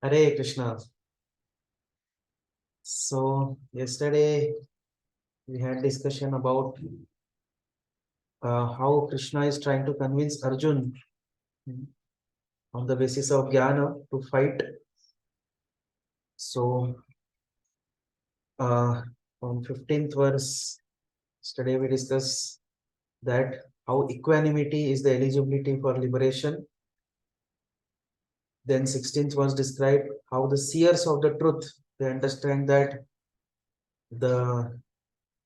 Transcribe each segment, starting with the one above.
Hare Krishna. So yesterday we had discussion about how Krishna is trying to convince Arjun on the basis of jnana to fight. So from 15th verse, yesterday we discussed that how equanimity is the eligibility for liberation. Then 16th verse described how the seers of the truth, they understand that the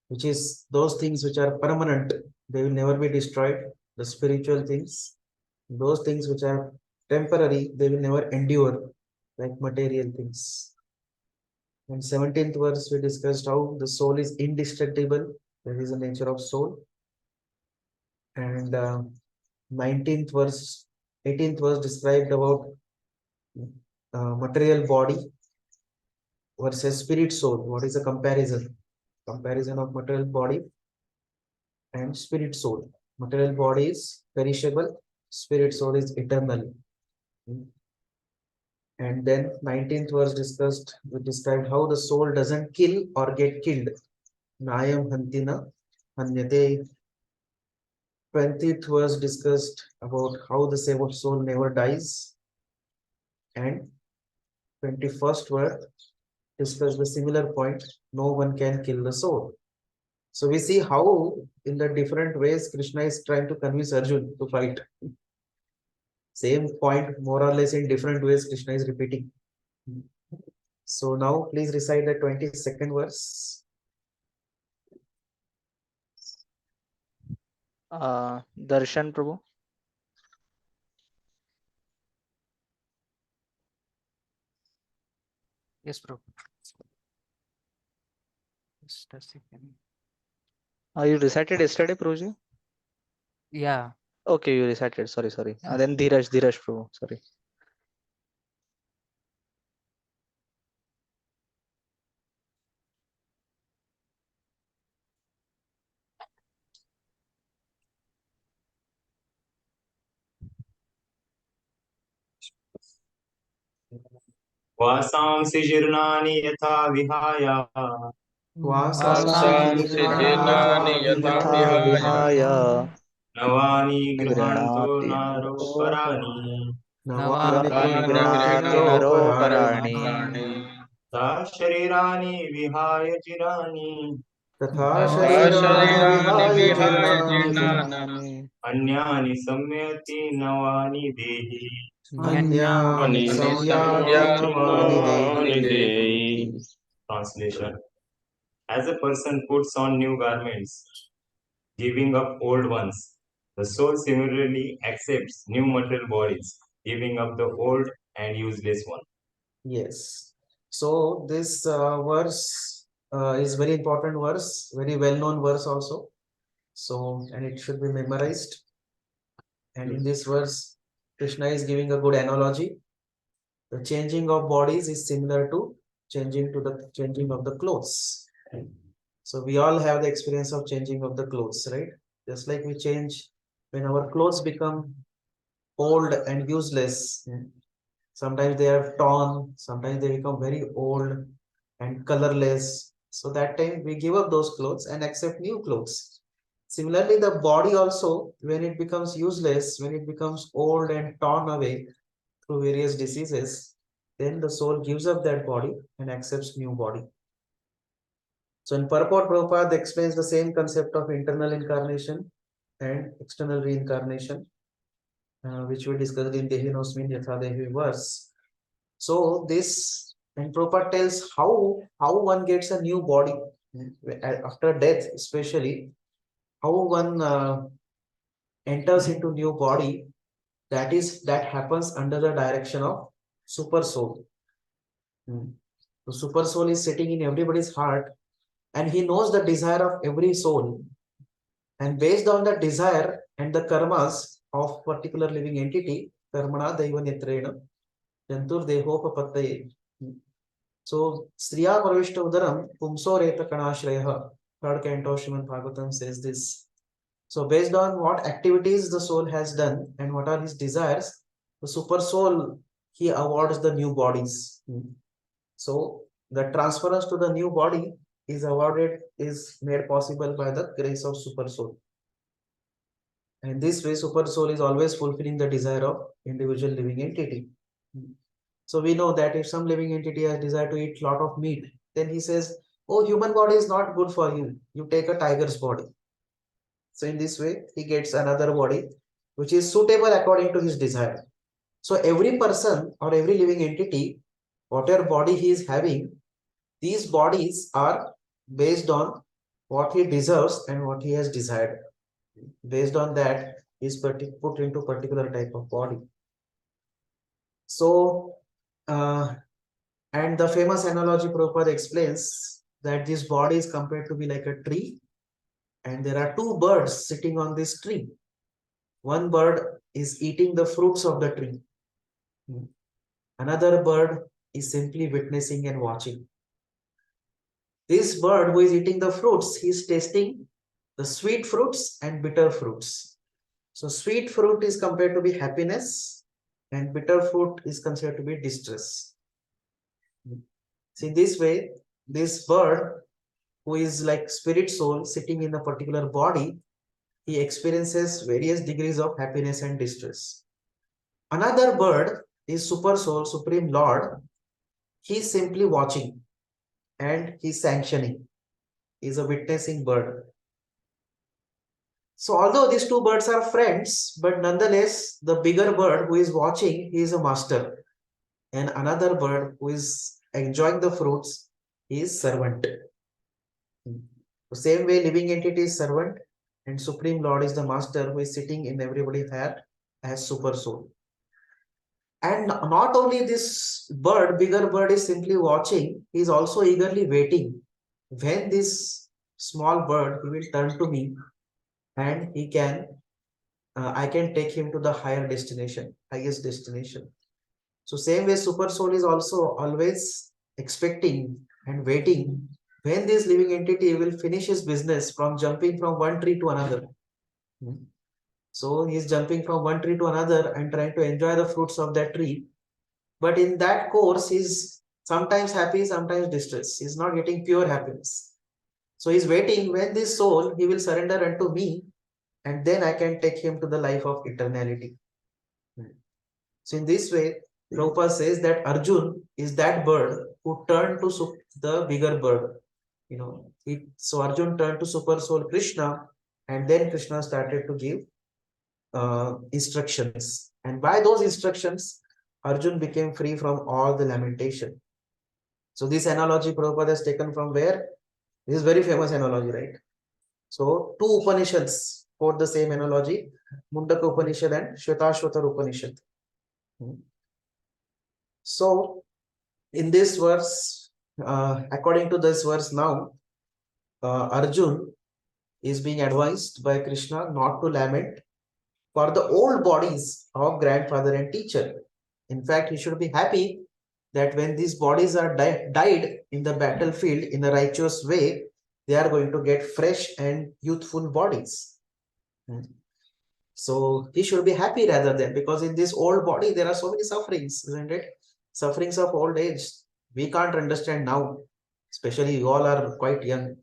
which is those things which are permanent, they will never be destroyed. The spiritual things, those things which are temporary, they will never endure, like material things. And 17th verse, we discussed how the soul is indestructible. That is the nature of soul. And 19th verse, 18th verse described about material body versus spirit soul. What is the comparison? Comparison of material body and spirit soul. Material body is perishable, spirit soul is eternal. And then 19th verse discussed, we described how the soul doesn't kill or get killed. Nayam hantina hanyate. 20th verse discussed about how the soul never dies. And 21st verse discussed the similar point, no one can kill the soul. So we see how in the different ways Krishna is trying to convince Arjun to fight. Same point, more or less in different ways, Krishna is repeating. So now please recite the 22nd verse. Darshan Prabhu. Yes, Prabhu. Just a second. You recited yesterday, Prabhuji? Yeah. Okay, you recited. Sorry. Then Dheeraj Prabhu. Sorry. वासांसि जीर्णानि यथा विहाय वासांसि जीर्णानि यथा विहाय नवानि गृह्णान्तो गृह्णाति नरोपराणि नवानि गृह्णाति नरोपराणि नरोपराणि ता शरीराणि विहाय जीर्णानि तथा शरीराणि शरीराणि विहाय जीर्णानि जीर्णानि अन्यानि संयति नवानि देहि अन्यानि संयाति नवानि देहि. Translation: As a person puts on new garments, giving up old ones, the soul similarly accepts new material bodies, giving up the old and useless one. Yes. So this verse is very important verse, very well-known verse also. So, and it should be memorized. And in this verse, Krishna is giving a good analogy. The changing of bodies is similar to changing of the clothes. So we all have the experience of changing of the clothes, right? Just like we change when our clothes become old and useless. Sometimes they are torn, sometimes they become very old and colorless. So that time we give up those clothes and accept new clothes. Similarly, the body also, when it becomes useless, when it becomes old and torn away through various diseases, then the soul gives up that body and accepts new body. So in purport, Prabhupada explains the same concept of internal incarnation and external reincarnation, which we discussed in Dehinosmin Yatha Dehi verse. So this, and Prabhupada tells how one gets a new body after death, especially how one enters into new body. That happens under the direction of super soul. The super soul is sitting in everybody's heart, and he knows the desire of every soul. And based on the desire and the karmas of particular living entity, karmana daiva netrena jantur dehopapattaye. So Striya Parvishta Udaram Pumso Reta Kanashraya, third canto Srimad Bhagavatam says this. So based on what activities the soul has done and what are his desires, the super soul he awards the new bodies. So the transference to the new body is made possible by the grace of super soul. And this way, super soul is always fulfilling the desire of individual living entity. So we know that if some living entity has desire to eat lot of meat, then he says, "Oh, human body is not good for you. You take a tiger's body." So in this way, he gets another body which is suitable according to his desire. So every person or every living entity, whatever body he is having, these bodies are based on what he deserves and what he has desired. Based on that, he is put into particular type of body. So, and the famous analogy Prabhupada explains that this body is compared to be like a tree, and there are two birds sitting on this tree. One bird is eating the fruits of the tree. Another bird is simply witnessing and watching. This bird who is eating the fruits, he is tasting the sweet fruits and bitter fruits. So sweet fruit is compared to be happiness, and bitter fruit is considered to be distress. See, this way, this bird who is like spirit soul sitting in a particular body, he experiences various degrees of happiness and distress. Another bird is super soul, supreme lord. He is simply watching and he is sanctioning. He is a witnessing bird. So although these two birds are friends, but nonetheless, the bigger bird who is watching, he is a master. And another bird who is enjoying the fruits, he is servant. The same way, living entity is servant and Supreme Lord is the master who is sitting in everybody's heart as super soul. And not only this bird, bigger bird is simply watching, he is also eagerly waiting. When this small bird, he will turn to me and he can, I can take him to the higher destination, highest destination. So same way, super soul is also always expecting and waiting when this living entity will finish his business from jumping from one tree to another. So he is jumping from one tree to another and trying to enjoy the fruits of that tree. But in that course, he's sometimes happy, sometimes distressed. He's not getting pure happiness. So he's waiting when this soul, he will surrender unto me, and then I can take him to the life of eternality. So in this way, Prabhupada says that Arjun is that bird who turned to the bigger bird. So Arjun turned to super soul Krishna, and then Krishna started to give instructions. And by those instructions, Arjun became free from all the lamentation. So this analogy Prabhupada has taken from where? This is very famous analogy, right? So two Upanishads quote the same analogy, Mundaka Upanishad and Shvetashvatar Upanishad. So in this verse, according to this verse now, Arjun is being advised by Krishna not to lament for the old bodies of grandfather and teacher. In fact, he should be happy that when these bodies are died in the battlefield in a righteous way, they are going to get fresh and youthful bodies. So he should be happy rather than, because in this old body there are so many sufferings, isn't it? Sufferings of old age. We can't understand now, especially you all are quite young,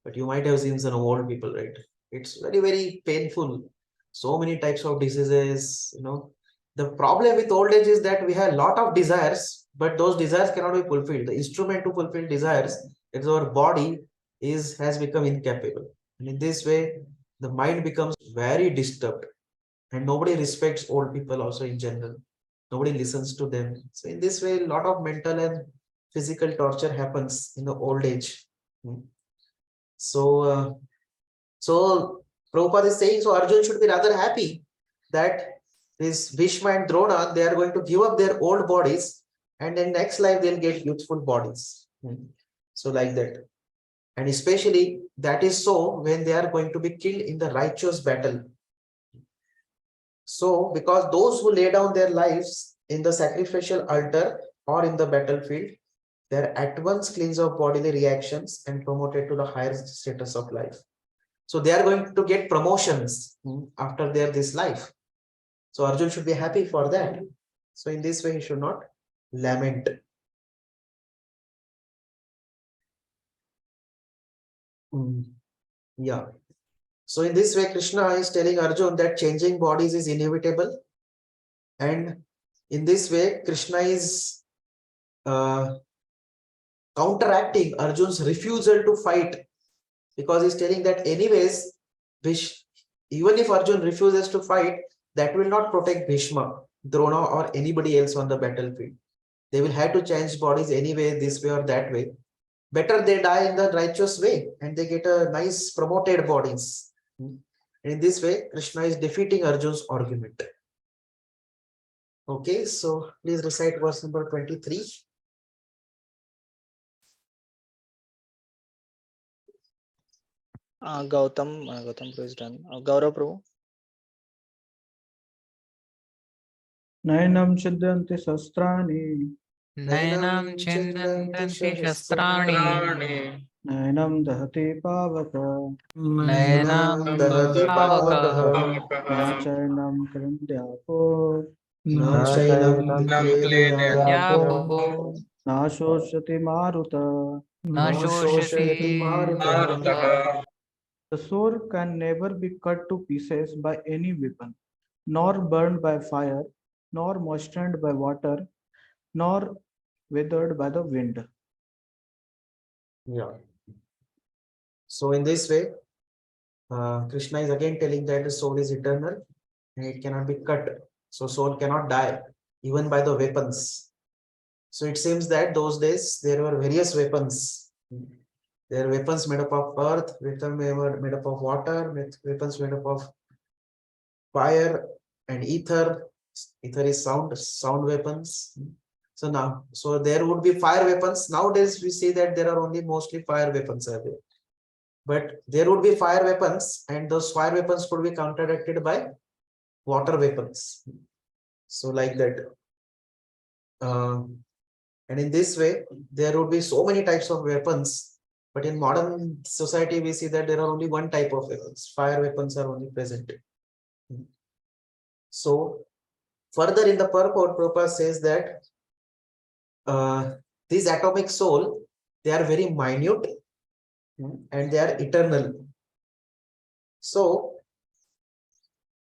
but you might have seen some old people, right? It's very, very painful. So many types of diseases, The problem with old age is that we have a lot of desires, but those desires cannot be fulfilled. The instrument to fulfill desires is our body has become incapable. And in this way, the mind becomes very disturbed. And nobody respects old people also in general. Nobody listens to them. So in this way, a lot of mental and physical torture happens in the old age. So Prabhupada is saying, so Arjun should be rather happy that this Bhishma and Drona, they are going to give up their old bodies and in next life they'll get youthful bodies. So like that. And especially that is so when they are going to be killed in the righteous battle. So because those who lay down their lives in the sacrificial altar or in the battlefield, they are at once cleansed of bodily reactions and promoted to the higher status of life. So they are going to get promotions after this life. So Arjun should be happy for that. So in this way, he should not lament. Yeah. So in this way, Krishna is telling Arjun that changing bodies is inevitable. And in this way, Krishna is counteracting Arjun's refusal to fight, because he's telling that anyways, even if Arjun refuses to fight, that will not protect Bhishma, Drona, or anybody else on the battlefield. They will have to change bodies anyway, this way or that way. Better they die in the righteous way and they get a nice promoted bodies. In this way, Krishna is defeating Arjun's argument. Okay, so please recite verse number 23. Gautam Prabhu is done. Gaurav Prabhu. Nainam chidyanti shastrani, Nainam chindanti shastrani. nainam dahati pavaka, Nainam Dahati pavakaha. nachainam krindyapo, Nachainam Yapo. nashoshati maruta. Na shoshati Maruta. The sword can never be cut to pieces by any weapon, nor burned by fire, nor moistened by water, nor withered by the wind. Yeah. So in this way, Krishna is again telling that the soul is eternal and it cannot be cut. So soul cannot die even by the weapons. So it seems that those days there were various weapons. There are weapons made up of earth, weapons made up of water, weapons made up of fire and ether. Ether is sound weapons. So there would be fire weapons. Nowadays we see that there are only mostly fire weapons are there. But there would be fire weapons, and those fire weapons could be counteracted by water weapons. So like that. And in this way, there would be so many types of weapons. But in modern society, we see that there are only one type of weapons. Fire weapons are only present. So further in the purport, Prabhupada says that these atomic soul, they are very minute and they are eternal. So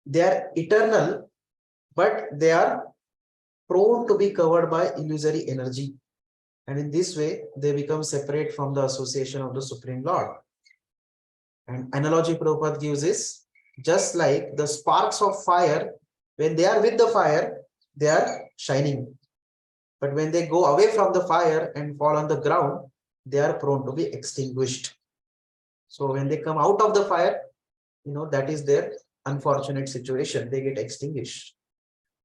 they are eternal, but they are prone to be covered by illusory energy. And in this way, they become separate from the association of the Supreme Lord. And analogy Prabhupada gives is just like the sparks of fire, when they are with the fire, they are shining. But when they go away from the fire and fall on the ground, they are prone to be extinguished. So when they come out of the fire, that is their unfortunate situation. They get extinguished.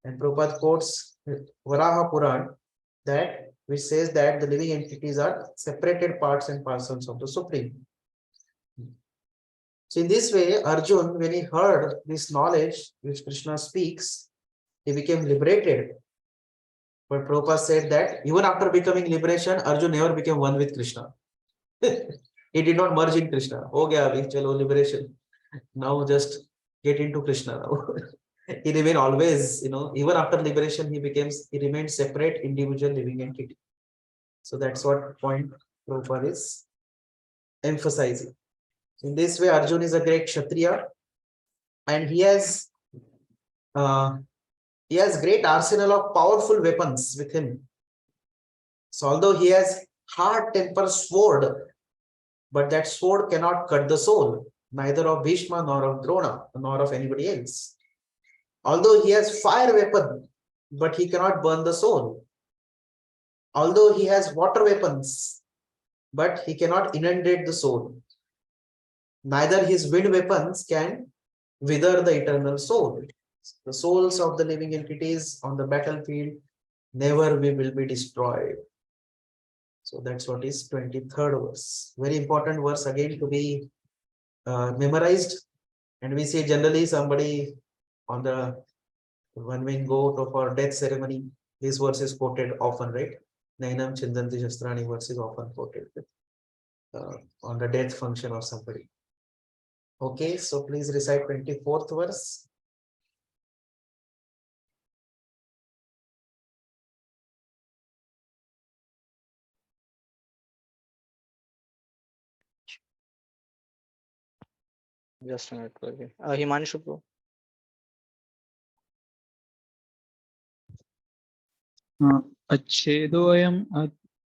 And Prabhupada quotes Varaha Puran, that which says that the living entities are separated parts and parcels of the Supreme. So in this way, Arjun, when he heard this knowledge which Krishna speaks, he became liberated. But Prabhupada said that even after becoming liberation, Arjun never became one with Krishna. He did not merge in Krishna. Ho gaya abhi, chalo liberation. Now just get into Krishna now. He remained always, even after liberation, he remained separate, individual living entity. So that's what point Prabhupada is emphasizing. In this way, Arjun is a great Kshatriya, and he has great arsenal of powerful weapons with him. So although he has hard-tempered sword, but that sword cannot cut the soul, neither of Bhishma nor of Drona, nor of anybody else. Although he has fire weapon, but he cannot burn the soul. Although he has water weapons, but he cannot inundate the soul. Neither his wind weapons can wither the eternal soul. The souls of the living entities on the battlefield never will be destroyed. So that's what is 23rd verse. Very important verse again to be memorized. And we see generally somebody on when we go to for death ceremony, this verse is quoted often, right? Nainam Chindanti Shastrani verse is often quoted on the death function of somebody. Okay, so please recite 24th verse. Just a minute. Okay. Himanshu Prabhu. अच्छेदोऽयम्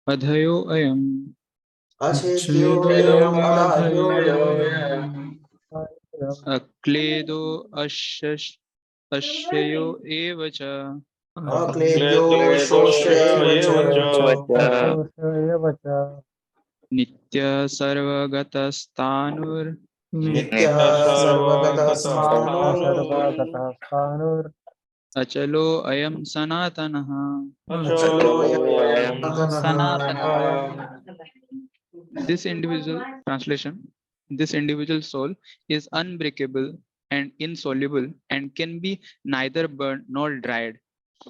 अधयोऽयम् Achedyoyam अच्छेदोऽयम् adhyoyam अक्लेदो अश्ययो एव च akledyo shoshevacha नित्यः सर्वगतस्तानुर् nityah sarvagata sthano अचलोऽयं सनातनः achaloyam Sanatana. This individual translation, this individual soul is unbreakable and insoluble and can be neither burned nor dried.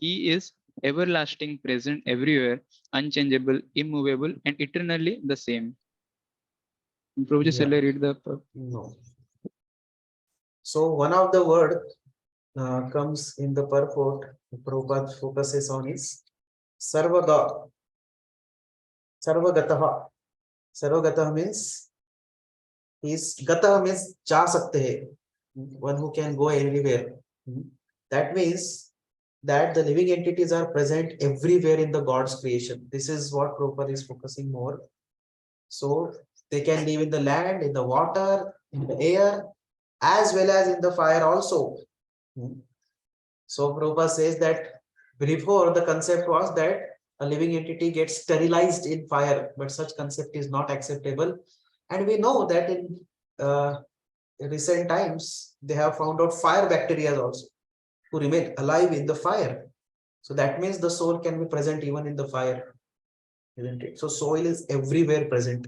He is everlasting, present everywhere, unchangeable, immovable, and eternally the same. Prabhuji, shall I read the No. So one of the word comes in the purport. Prabhupada focuses on is sarvaga. Sarvagataha. Sarvagataha means gataha means ja sakte hai. One who can go everywhere. That means that the living entities are present everywhere in the God's creation. This is what Prabhupada is focusing more. So they can live in the land, in the water, in the air, as well as in the fire also. So Prabhupada says that before the concept was that a living entity gets sterilized in fire, but such concept is not acceptable. And we know that in recent times, they have found out fire bacteria also who remain alive in the fire. So that means the soul can be present even in the fire, isn't it? So soul is everywhere present.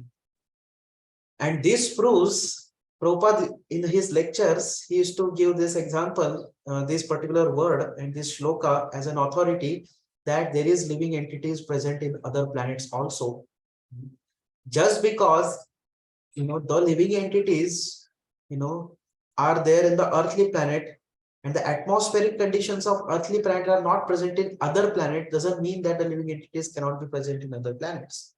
And this proves, Prabhupada in his lectures, he used to give this example, this particular word and this shloka as an authority that there is living entities present in other planets also. Just because, the living entities, are there in the earthly planet and the atmospheric conditions of earthly planet are not present in other planet doesn't mean that the living entities cannot be present in other planets.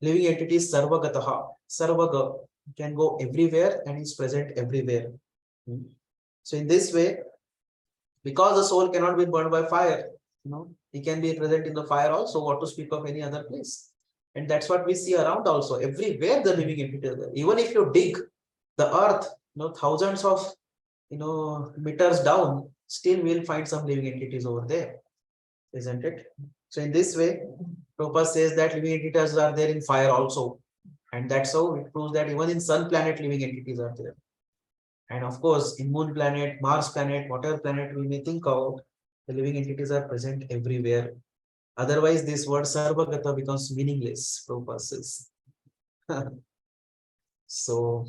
Living entities sarvagataha, sarvaga, can go everywhere and is present everywhere. So in this way, because the soul cannot be burned by fire, he can be present in the fire also, what to speak of any other place. And that's what we see around also. Everywhere the living entity is there. Even if you dig the earth, thousands of meters down, still we'll find some living entities over there, isn't it? So in this way, Prabhupada says that living entities are there in fire also. And that's how it proves that even in sun planet, living entities are there. And of course, in moon planet, Mars planet, whatever planet we may think of, the living entities are present everywhere. Otherwise, this word sarvagata becomes meaningless, Prabhupada says. So,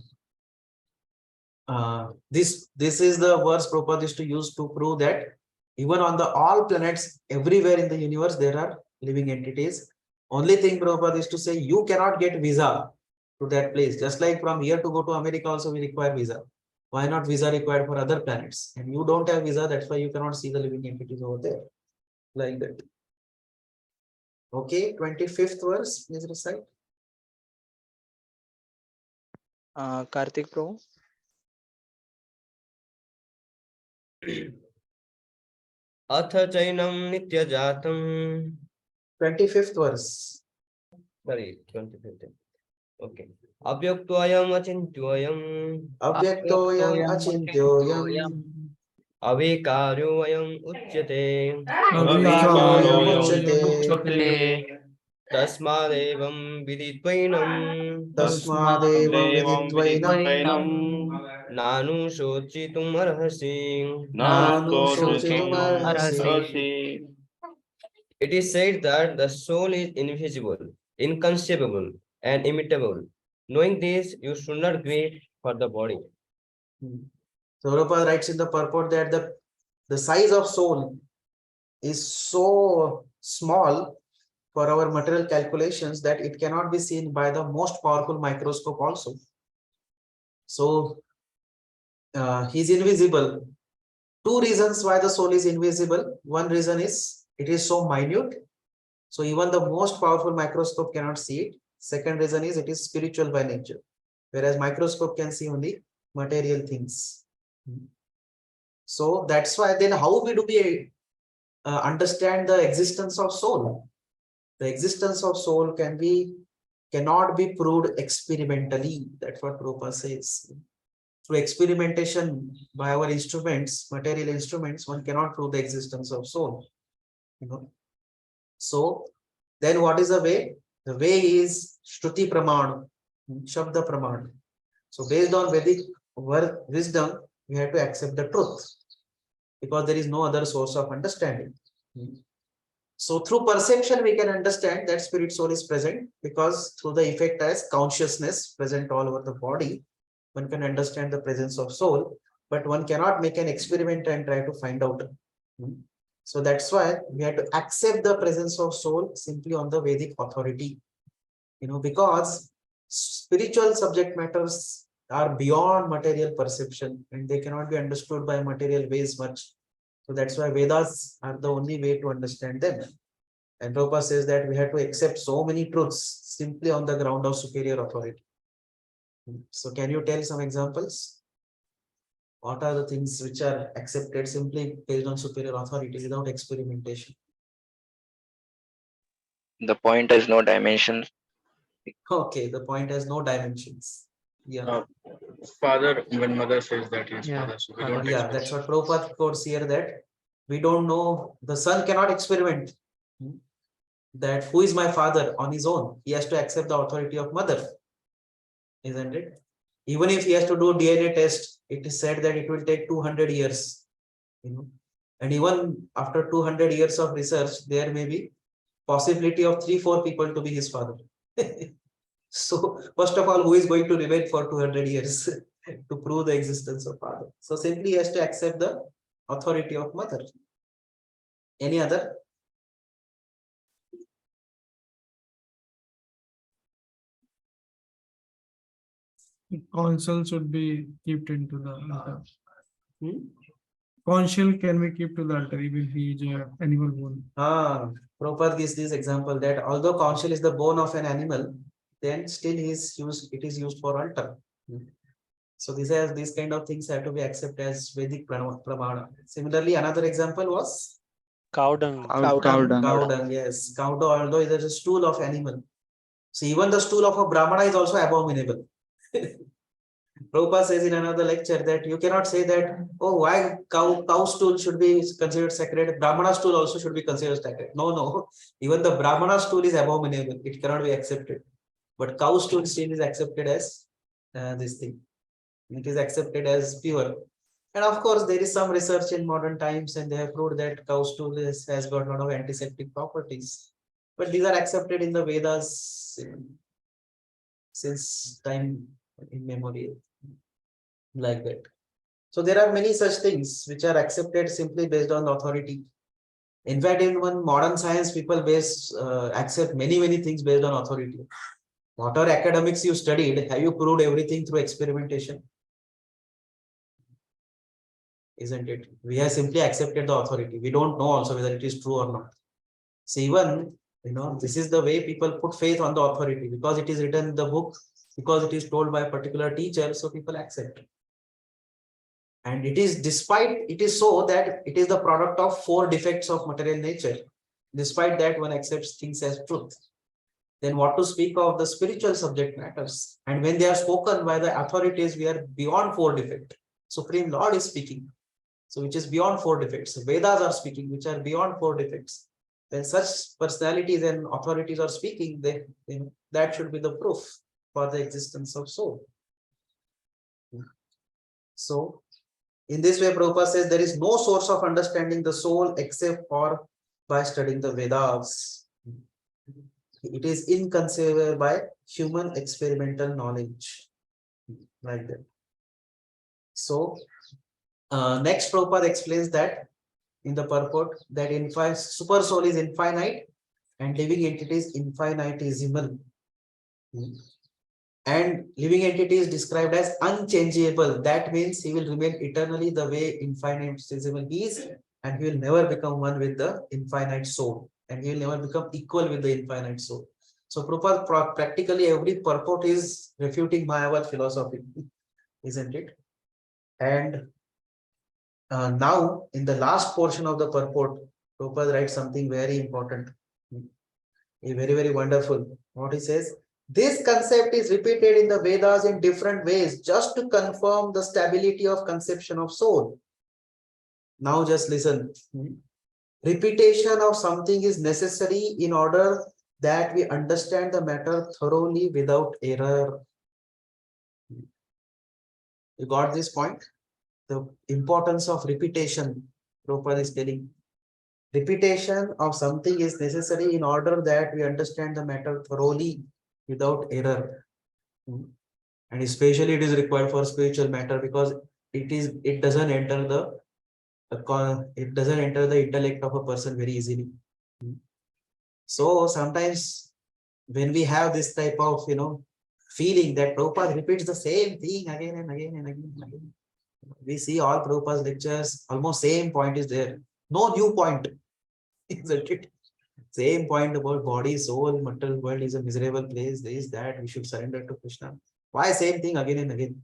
this is the verse Prabhupada used to use to prove that even on the all planets, everywhere in the universe, there are living entities. Only thing Prabhupada is to say, you cannot get visa to that place. Just like from here to go to America also we require visa. Why not visa required for other planets? And you don't have visa, that's why you cannot see the living entities over there. Like that. Okay, 25th verse, please recite. Karthik Prabhu. अथ चैनं नित्यजातं 25th verse. sorry 25th okay अव्यक्तोऽयम् अचिन्त्योऽयम् Avyaktoyam achintyoyam अविकार्योऽयम् उच्यते avikaroyam uchyate तस्मादेवं विदित्वैनं tasmadevam viditvainam नानुशोचितुमर्हसि nanu shochitumarhasi. It is said that the soul is invisible, inconceivable, and immutable. Knowing this, you should not grieve for the body. So Prabhupada writes in the purport that the size of soul is so small for our material calculations that it cannot be seen by the most powerful microscope also. So he's invisible. Two reasons why the soul is invisible. One reason is it is so minute. So even the most powerful microscope cannot see it. Second reason is it is spiritual by nature. Whereas microscope can see only material things. So that's why then how we do we understand the existence of soul? The existence of soul cannot be proved experimentally. That's what Prabhupada says. Through experimentation by our instruments, material instruments, one cannot prove the existence of soul. So then what is the way? The way is Shruti Praman, Shabda Praman. So based on Vedic wisdom, we have to accept the truth because there is no other source of understanding. So through perception, we can understand that spirit soul is present because through the effect as consciousness present all over the body, one can understand the presence of soul, but one cannot make an experiment and try to find out. So that's why we have to accept the presence of soul simply on the Vedic authority, because spiritual subject matters are beyond material perception and they cannot be understood by material ways much. So that's why Vedas are the only way to understand them. And Prabhupada says that we have to accept so many truths simply on the ground of superior authority. So can you tell some examples? What are the things which are accepted simply based on superior authority without experimentation? The point has no dimensions. Okay, the point has no dimensions. Yeah. Father, when mother says that he is Yeah, father, so we father. don't Yeah, that's what Prabhupada quotes here, that we don't know, the son cannot experiment that who is my father on his own. He has to accept the authority of mother, isn't it? Even if he has to do DNA test, it is said that it will take 200 years. And even after 200 years of research, there may be possibility of 3-4 people to be his father. So first of all, who is going to remain for 200 years to prove the existence of father? So simply he has to accept the authority of mother. Any other? Counsel should be kept into the altar. Counsel can be kept to the altar even if he is an animal born. Prabhupada gives this example that although counsel is the bone of an animal, then still it is used for altar. So these kind of things have to be accepted as Vedic pramana. Similarly, another example was Cow dung. Cow dung. cow dung. Yes, cow dung, although it is a stool of animal. So even the stool of a brahmana is also abominable. Prabhupada says in another lecture that you cannot say that, oh, why cow stool should be considered sacred, brahmana stool also should be considered sacred. No, even the brahmana stool is abominable. It cannot be accepted. But cow stool still is accepted as this thing. It is accepted as pure. And of course, there is some research in modern times and they have proved that cow stool has got a lot of antiseptic properties. But these are accepted in the Vedas since time immemorial, like that. So there are many such things which are accepted simply based on authority. In fact, in one modern science, people accept many things based on authority. Whatever academics you studied, have you proved everything through experimentation? Isn't it? We have simply accepted the authority. We don't know also whether it is true or not. So even, this is the way people put faith on the authority, because it is written in the book, because it is told by a particular teacher, so people accept. And it is so that it is the product of 4 defects of material nature. Despite that, one accepts things as truth. Then what to speak of the spiritual subject matters? And when they are spoken by the authorities, we are beyond 4 defects. Supreme Lord is speaking, so which is beyond 4 defects. Vedas are speaking, which are beyond 4 defects. When such personalities and authorities are speaking, that should be the proof for the existence of soul. So in this way, Prabhupada says there is no source of understanding the soul except for by studying the Vedas. It is inconceivable by human experimental knowledge, like that. So next, Prabhupada explains that in the purport that super soul is infinite and living entity is infinitesimal. And living entity is described as unchangeable. That means he will remain eternally the way infinitesimal he is, and he will never become one with the infinite soul, and he will never become equal with the infinite soul. So practically every purport is refuting Mayavad philosophy, isn't it? And now, in the last portion of the purport, Prabhupada writes something very important, very wonderful. What he says, this concept is repeated in the Vedas in different ways, just to confirm the stability of conception of soul. Now just listen. Repetition of something is necessary in order that we understand the matter thoroughly without error. You got this point? The importance of repetition, Prabhupada is telling. Repetition of something is necessary in order that we understand the matter thoroughly without error. And especially it is required for spiritual matter, because it doesn't enter the intellect of a person very easily. So sometimes when we have this type of feeling that Prabhupada repeats the same thing again and again and again and again, we see all Prabhupada's lectures, almost same point is there, no new point, isn't it? Same point about body, soul, material world is a miserable place, this, that, we should surrender to Krishna. Why same thing again and again?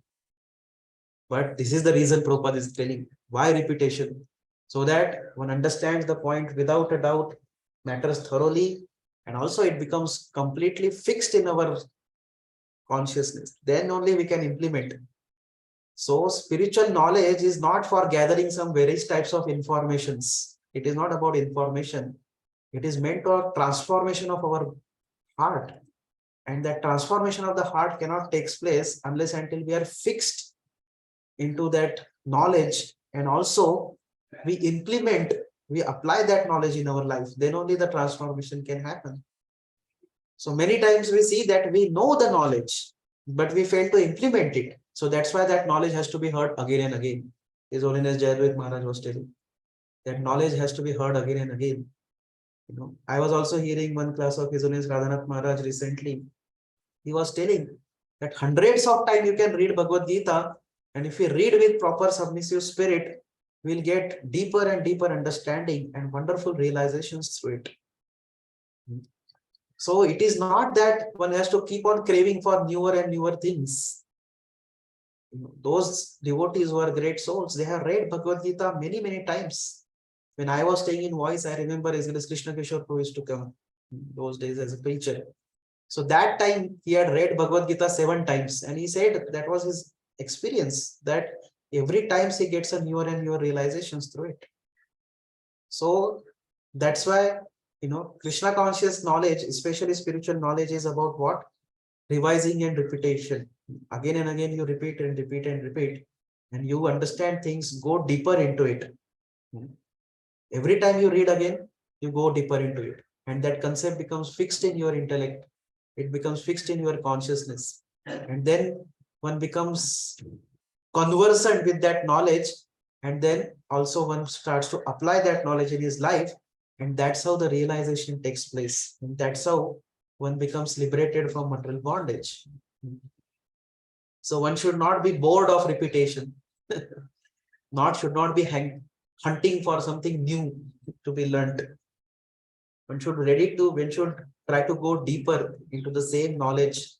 But this is the reason Prabhupada is telling. Why repetition? So that one understands the point without a doubt, matters thoroughly, and also it becomes completely fixed in our consciousness. Then only we can implement. So spiritual knowledge is not for gathering some various types of informations. It is not about information. It is meant for transformation of our heart. And that transformation of the heart cannot take place unless until we are fixed into that knowledge, and also we apply that knowledge in our life. Then only the transformation can happen. So many times we see that we know the knowledge, but we fail to implement it. So that's why that knowledge has to be heard again and again. His Holiness Jayadvaita Maharaj was telling that knowledge has to be heard again and again. I was also hearing one class of His Holiness Radhanath Maharaj recently. He was telling that hundreds of times you can read Bhagavad Gita, and if we read with proper submissive spirit, we'll get deeper and deeper understanding and wonderful realizations through it. So it is not that one has to keep on craving for newer and newer things. Those devotees who are great souls, they have read Bhagavad Gita many times. When I was staying in Voice, I remember as Krishna Kishore Prabhu used to come those days as a preacher. So that time he had read Bhagavad Gita 7 times, and he said that was his experience, that every time he gets a newer and newer realizations through it. So that's why Krishna conscious knowledge, especially spiritual knowledge, is about what? Revising and repetition. Again and again you repeat and repeat and repeat, and you understand things, go deeper into it. Every time you read again, you go deeper into it, and that concept becomes fixed in your intellect. It becomes fixed in your consciousness, and then one becomes conversant with that knowledge, and then also one starts to apply that knowledge in his life, and that's how the realization takes place, and that's how one becomes liberated from material bondage. So one should not be bored of repetition. Should not be hunting for something new to be learned. One should try to go deeper into the same knowledge,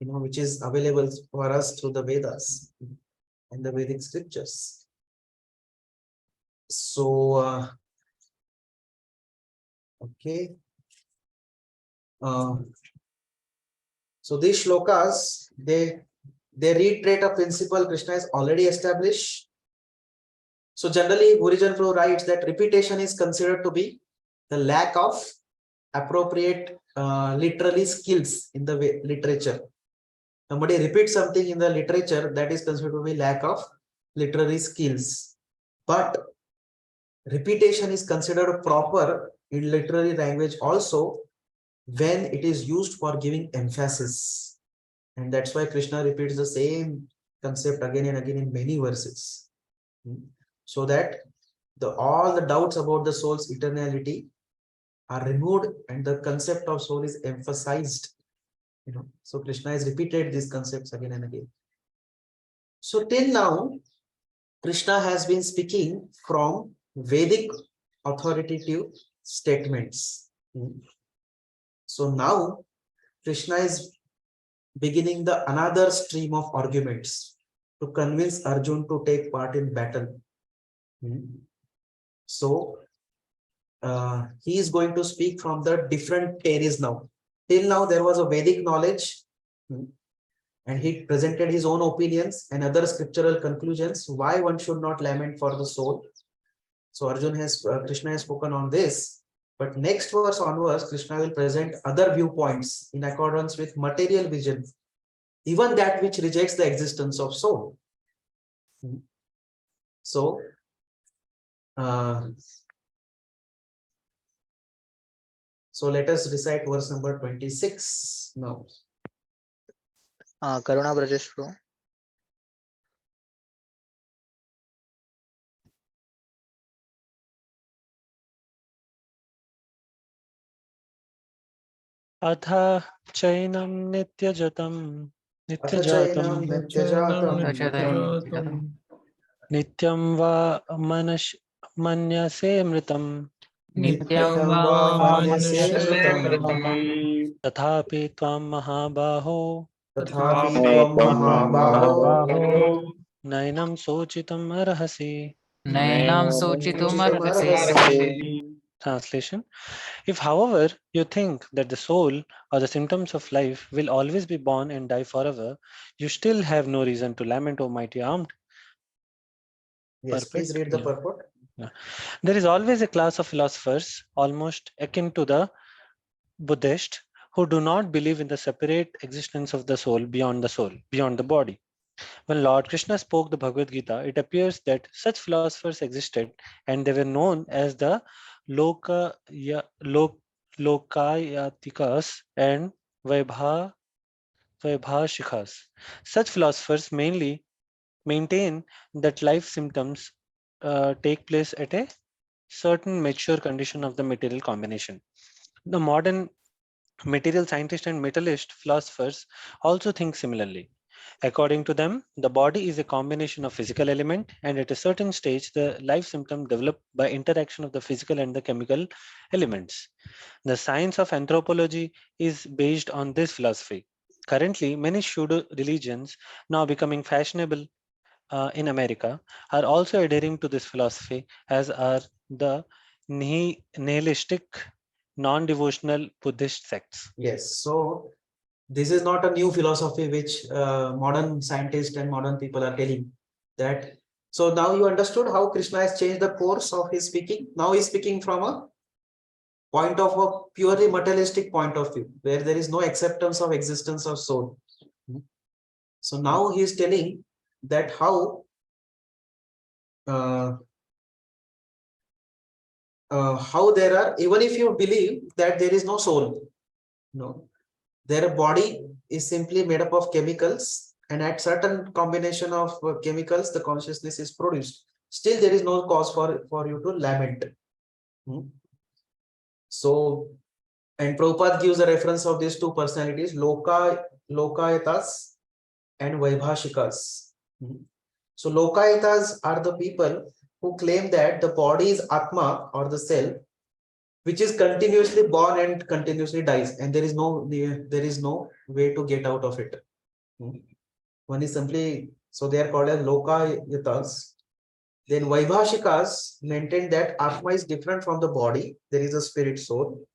which is available for us through the Vedas and the Vedic scriptures. So, okay. So these shlokas, they reiterate a principle Krishna has already established. So generally, Gurijan Prabhu writes that repetition is considered to be the lack of appropriate literary skills in the literature. Somebody repeats something in the literature, that is considered to be lack of literary skills. But repetition is considered proper in literary language also when it is used for giving emphasis. And that's why Krishna repeats the same concept again and again in many verses. So that all the doubts about the soul's eternality are removed and the concept of soul is emphasized. So Krishna has repeated these concepts again and again. So till now, Krishna has been speaking from Vedic authoritative statements. So now Krishna is beginning another stream of arguments. to convince Arjun to take part in battle. So he is going to speak from the different theories now. Till now, there was a Vedic knowledge, and he presented his own opinions and other scriptural conclusions why one should not lament for the soul. So Krishna has spoken on this, but next verse onwards, Krishna will present other viewpoints in accordance with material vision, even that which rejects the existence of soul. So, let us recite verse number 26 now. Karuna Brajesh Prabhu. अथ चैनं नित्यजातं नित्यं वा मन्यसे मृतं तथापि त्वां महाबाहो नैनं शोचितुम् अर्हसि. Translation: If, however, you think that the soul or the symptoms of life will always be born and die forever, you still have no reason to lament, O mighty armed. Yes, please read the purport. There is always a class of philosophers, almost akin to the Buddhist, who do not believe in the separate existence of the soul, beyond the body. When Lord Krishna spoke the Bhagavad Gita, it appears that such philosophers existed, and they were known as the Lokayatikas and Vaibhashikas. Such philosophers mainly maintain that life symptoms take place at a certain mature condition of the material combination. The modern material scientist and materialist philosophers also think similarly. According to them, the body is a combination of physical element, and at a certain stage, the life symptom develop by interaction of the physical and the chemical elements. The science of anthropology is based on this philosophy. Currently, many pseudo religions, now becoming fashionable in America, are also adhering to this philosophy, as are the nihilistic, non-devotional Buddhist sects. Yes, so this is not a new philosophy which modern scientists and modern people are telling that. So now you understood how Krishna has changed the course of his speaking. Now he's speaking from a point of a purely materialistic point of view, where there is no acceptance of existence of soul. So now he is telling that how there are, even if you believe that there is no soul, their body is simply made up of chemicals, and at certain combination of chemicals, the consciousness is produced. Still, there is no cause for you to lament. So, and Prabhupada gives a reference of these two personalities, Lokayatas and Vaibhashikas. So, Lokayatas are the people who claim that the body is Atma, or the self, which is continuously born and continuously dies, and there is no way to get out of it. One is simply, so they are called as Lokayatas. Then Vaibhashikas maintain that Atma is different from the body. There is a spirit soul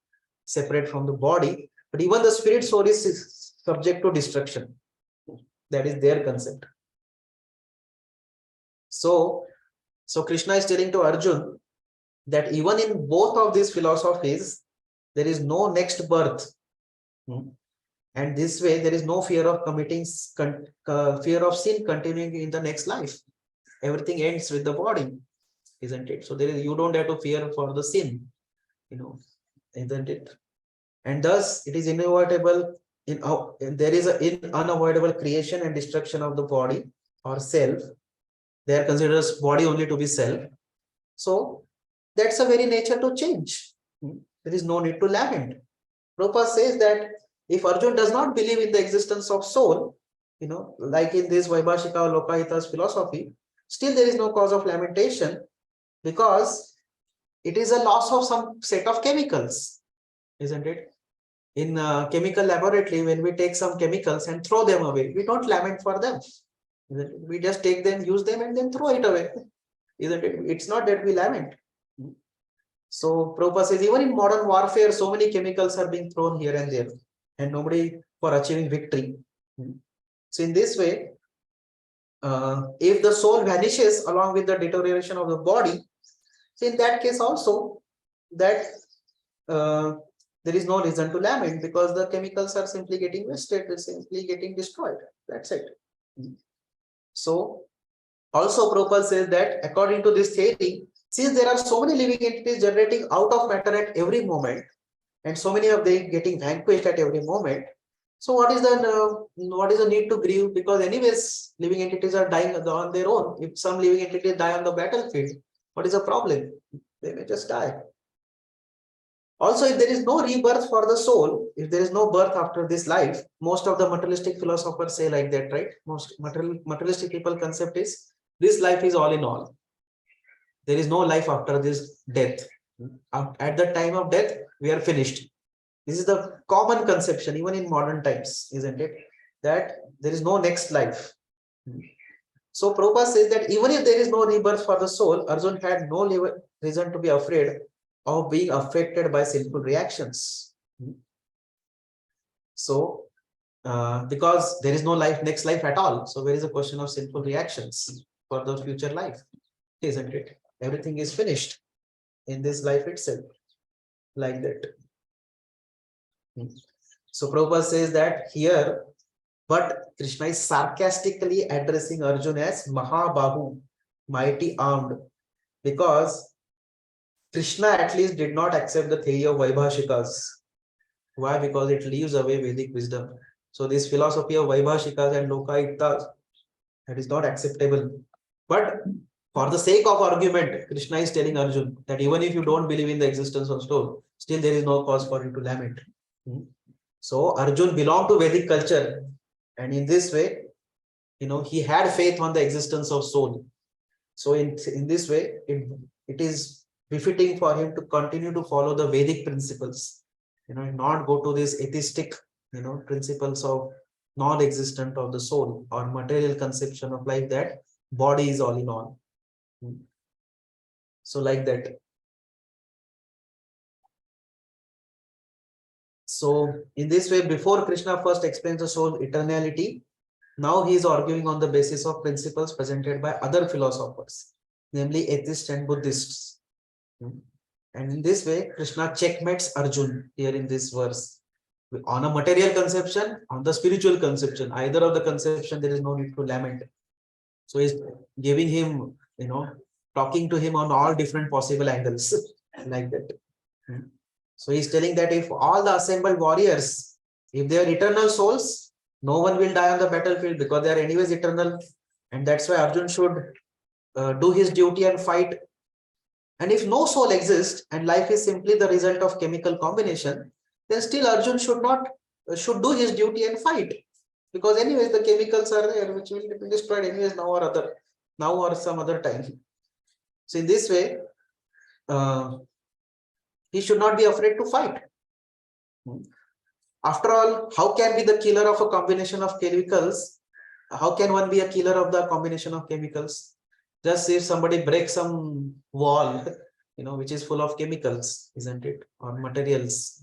separate from the body, but even the spirit soul is subject to destruction. That is their concept. So Krishna is telling to Arjun that even in both of these philosophies, there is no next birth. And this way, there is no fear of committing fear of sin continuing in the next life. Everything ends with the body, isn't it? So you don't have to fear for the sin, isn't it? And thus it is inevitable. There is an unavoidable creation and destruction of the body or self. They are considered body only to be self. So that's a very nature to change. There is no need to lament. Prabhupada says that if Arjun does not believe in the existence of soul, like in this Vaibhashika or Lokahita's philosophy, still there is no cause of lamentation, because it is a loss of some set of chemicals, isn't it? In a chemical laboratory, when we take some chemicals and throw them away, we don't lament for them. Isn't it? We just take them, use them, and then throw it away. Isn't it? It's not that we lament. So Prabhupada says, even in modern warfare, so many chemicals are being thrown here and there, and nobody for achieving victory. So in this way, if the soul vanishes along with the deterioration of the body, so in that case also, that there is no reason to lament, because the chemicals are simply getting wasted, they're simply getting destroyed. That's it. So also Prabhupada says that according to this theory, since there are so many living entities generating out of matter at every moment, and so many of them getting vanquished at every moment, so what is the need to grieve? Because anyways, living entities are dying on their own. If some living entities die on the battlefield, what is the problem? They may just die. Also, if there is no rebirth for the soul, if there is no birth after this life, most of the materialistic philosophers say like that, right? Most materialistic people concept is this life is all in all. There is no life after this death. At the time of death, we are finished. This is the common conception, even in modern times, isn't it? That there is no next life. So Prabhupada says that even if there is no rebirth for the soul, Arjun had no reason to be afraid of being affected by sinful reactions. So, because there is no next life at all, so where is the question of sinful reactions for the future life, isn't it? Everything is finished in this life itself, like that. So Prabhupada says that here, but Krishna is sarcastically addressing Arjuna as Mahabahu, mighty armed, because Krishna at least did not accept the theory of Vaibhashikas. Why? Because it leaves away Vedic wisdom. So this philosophy of Vaibhashikas and Lokayuktas, that is not acceptable. But for the sake of argument, Krishna is telling Arjuna that even if you don't believe in the existence of soul, still there is no cause for you to lament. So Arjuna belonged to Vedic culture, and in this way, he had faith on the existence of soul. So in this way, it is befitting for him to continue to follow the Vedic principles, not go to these atheistic, principles of non-existent of the soul or material conception of life that body is all in all. So like that. So in this way, before Krishna first explains the soul eternality, now he is arguing on the basis of principles presented by other philosophers, namely atheists and Buddhists. And in this way, Krishna checkmates Arjun here in this verse. On a material conception, on the spiritual conception, either of the conception, there is no need to lament. So he's giving him, talking to him on all different possible angles, like that. So he's telling that if all the assembled warriors, if they are eternal souls, no one will die on the battlefield because they are anyways eternal. And that's why Arjun should do his duty and fight. And if no soul exists and life is simply the result of chemical combination, then still Arjun should do his duty and fight. Because anyways, the chemicals are there which will be destroyed anyways now or some other time. So in this way, he should not be afraid to fight. After all, how can be the killer of a combination of chemicals? How can one be a killer of the combination of chemicals? Just if somebody breaks some wall, which is full of chemicals, isn't it? Or materials.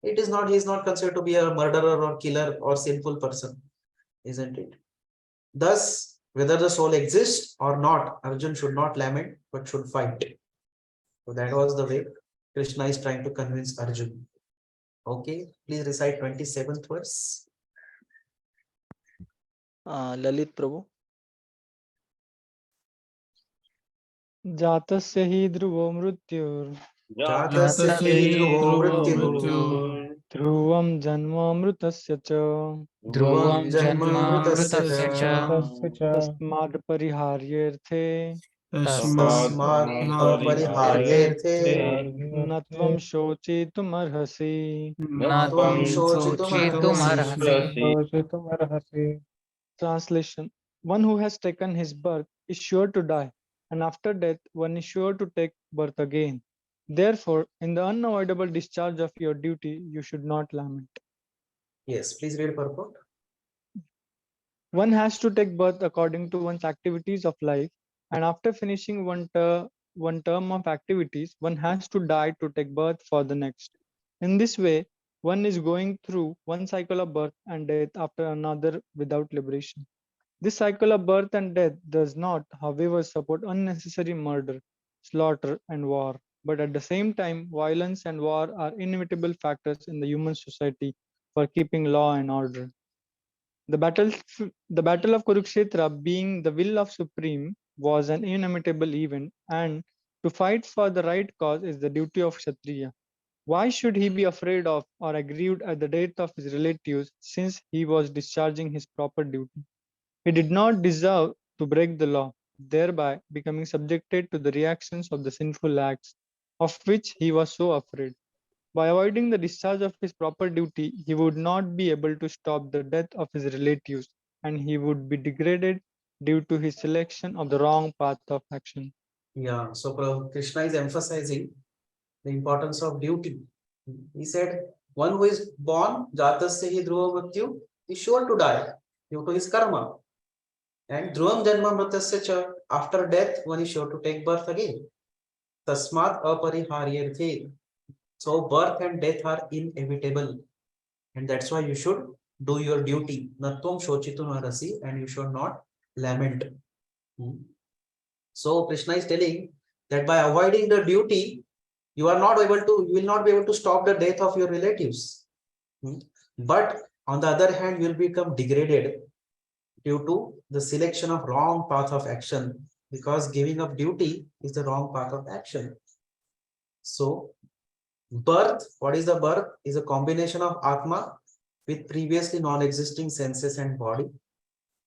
It is not, he is not considered to be a murderer or killer or sinful person, isn't it? Thus, whether the soul exists or not, Arjun should not lament, but should fight. So that was the way Krishna is trying to convince Arjun. Okay, please recite 27th verse. Lalit Prabhu. जातस्य हि ध्रुवो मृत्युर् जातस्य हि ध्रुवो मृत्युः ध्रुवं जन्मामृतस्य च ध्रुवं जन्मामृतस्य च तस्माद् परिहार्येऽर्थे तस्मात् अपरिहार्येऽर्थे न त्वं शोचितुमर्हसि न त्वं शोचितुमर्हसि. Translation: One who has taken his birth is sure to die, and after death, one is sure to take birth again. Therefore, in the unavoidable discharge of your duty, you should not lament. Yes, please read purport. One has to take birth according to one's activities of life, and after finishing one term of activities, one has to die to take birth for the next. In this way, one is going through one cycle of birth and death after another without liberation. This cycle of birth and death does not, however, support unnecessary murder, slaughter, and war. But at the same time, violence and war are inevitable factors in the human society for keeping law and order. The battle of Kurukshetra, being the will of Supreme, was an inimitable event, and to fight for the right cause is the duty of Kshatriya. Why should he be afraid of or aggrieved at the death of his relatives, since he was discharging his proper duty? He did not deserve to break the law, thereby becoming subjected to the reactions of the sinful acts of which he was so afraid. By avoiding the discharge of his proper duty, he would not be able to stop the death of his relatives, and he would be degraded due to his selection of the wrong path of action. Yeah, so Krishna is emphasizing the importance of duty. He said, one who is born, Jatasya hi dhruva mrityu, is sure to die due to his karma. And dhruvam janma mritasya cha, after death, one is sure to take birth again. Tasmat apariharyarthe. So birth and death are inevitable. And that's why you should do your duty. Natvam shochitu narasi, and you should not lament. So Krishna is telling that by avoiding the duty, you will not be able to stop the death of your relatives. But on the other hand, you will become degraded due to the selection of wrong path of action, because giving up duty is the wrong path of action. So birth, what is the birth? Is a combination of Atma with previously non-existing senses and body.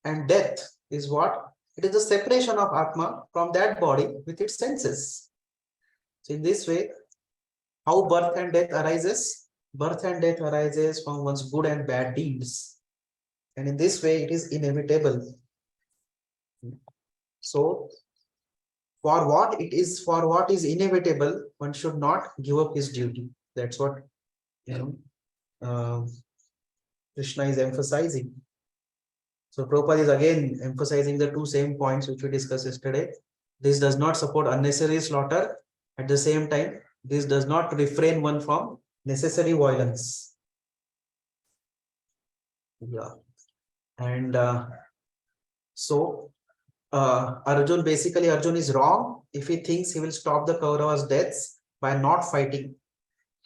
And death is what? It is the separation of Atma from that body with its senses. So in this way, how birth and death arises? Birth and death arises from one's good and bad deeds. And in this way, it is inevitable. So for what is inevitable, one should not give up his duty. That's what Krishna is emphasizing. So Prabhupada is again emphasizing the two same points which we discussed yesterday. This does not support unnecessary slaughter. At the same time, this does not refrain one from necessary violence. Yeah. And Arjun is wrong if he thinks he will stop the Kauravas' deaths by not fighting.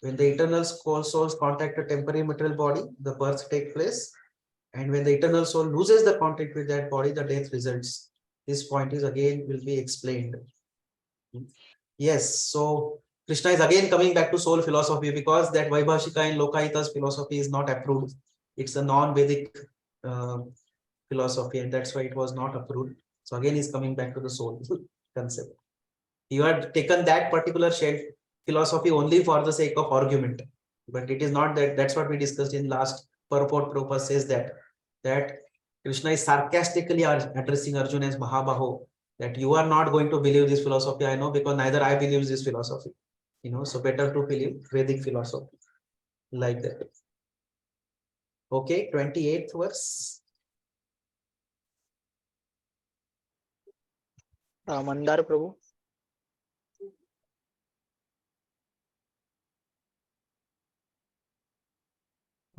When the eternal souls contact a temporary material body, the birth takes place. And when the eternal soul loses the contact with that body, the death results. This point is again will be explained. Yes, so Krishna is again coming back to soul philosophy, because that Vaibhashika and Lokahita's philosophy is not approved. It's a non-Vedic philosophy, and that's why it was not approved. So again, he's coming back to the soul concept. You had taken that particular philosophy only for the sake of argument, but it is not that. That's what we discussed in last purport. Prabhupada says that Krishna is sarcastically addressing Arjuna as Mahabaho, that you are not going to believe this philosophy, I know, because neither I believe this philosophy. So better to believe Vedic philosophy, like that. Okay, 28th verse. Mandar Prabhu.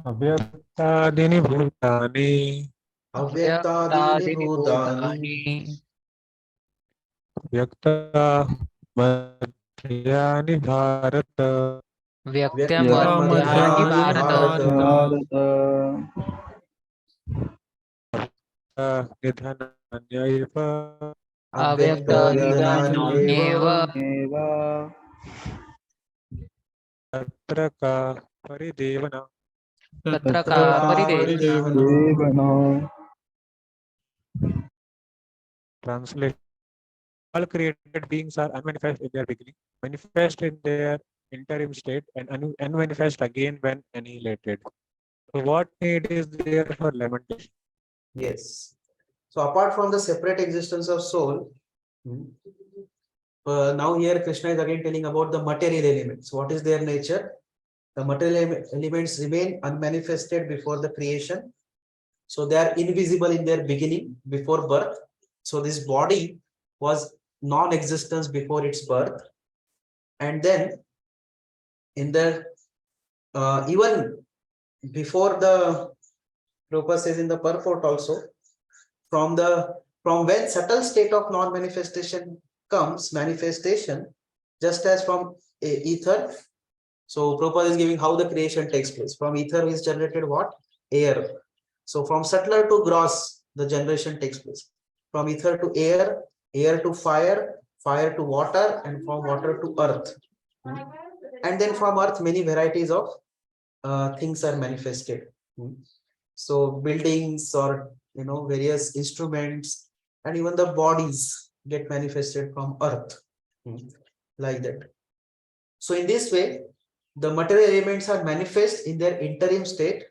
Avyaktaadini bhutani. Avyaktaadini bhutani. Vyakta madhyani bharata. Vyaktamadhyani Bharata. Nidhananyaiva. Avyaktanidhananyeva. Tatraka paridevana. Tatraka Paridevana. Translation. All created beings are unmanifest in their beginning, manifest in their interim state, and unmanifest again when annihilated. So what need is there for lamentation? Yes. So apart from the separate existence of soul, now here Krishna is again telling about the material elements. What is their nature? The material elements remain unmanifested before the creation, So they are invisible in their beginning before birth. So this body was non-existence before its birth. And then in the even before the Prabhupada says in the purport also, from when subtle state of non-manifestation comes, manifestation, just as from ether. So Prabhupada is giving how the creation takes place. From ether is generated what? Air. So from subtler to gross, the generation takes place. From ether to air, air to fire, fire to water, and from water to earth. And then from earth, many varieties of things are manifested. So buildings or various instruments and even the bodies get manifested from earth, like that. So in this way, the material elements are manifest in their interim state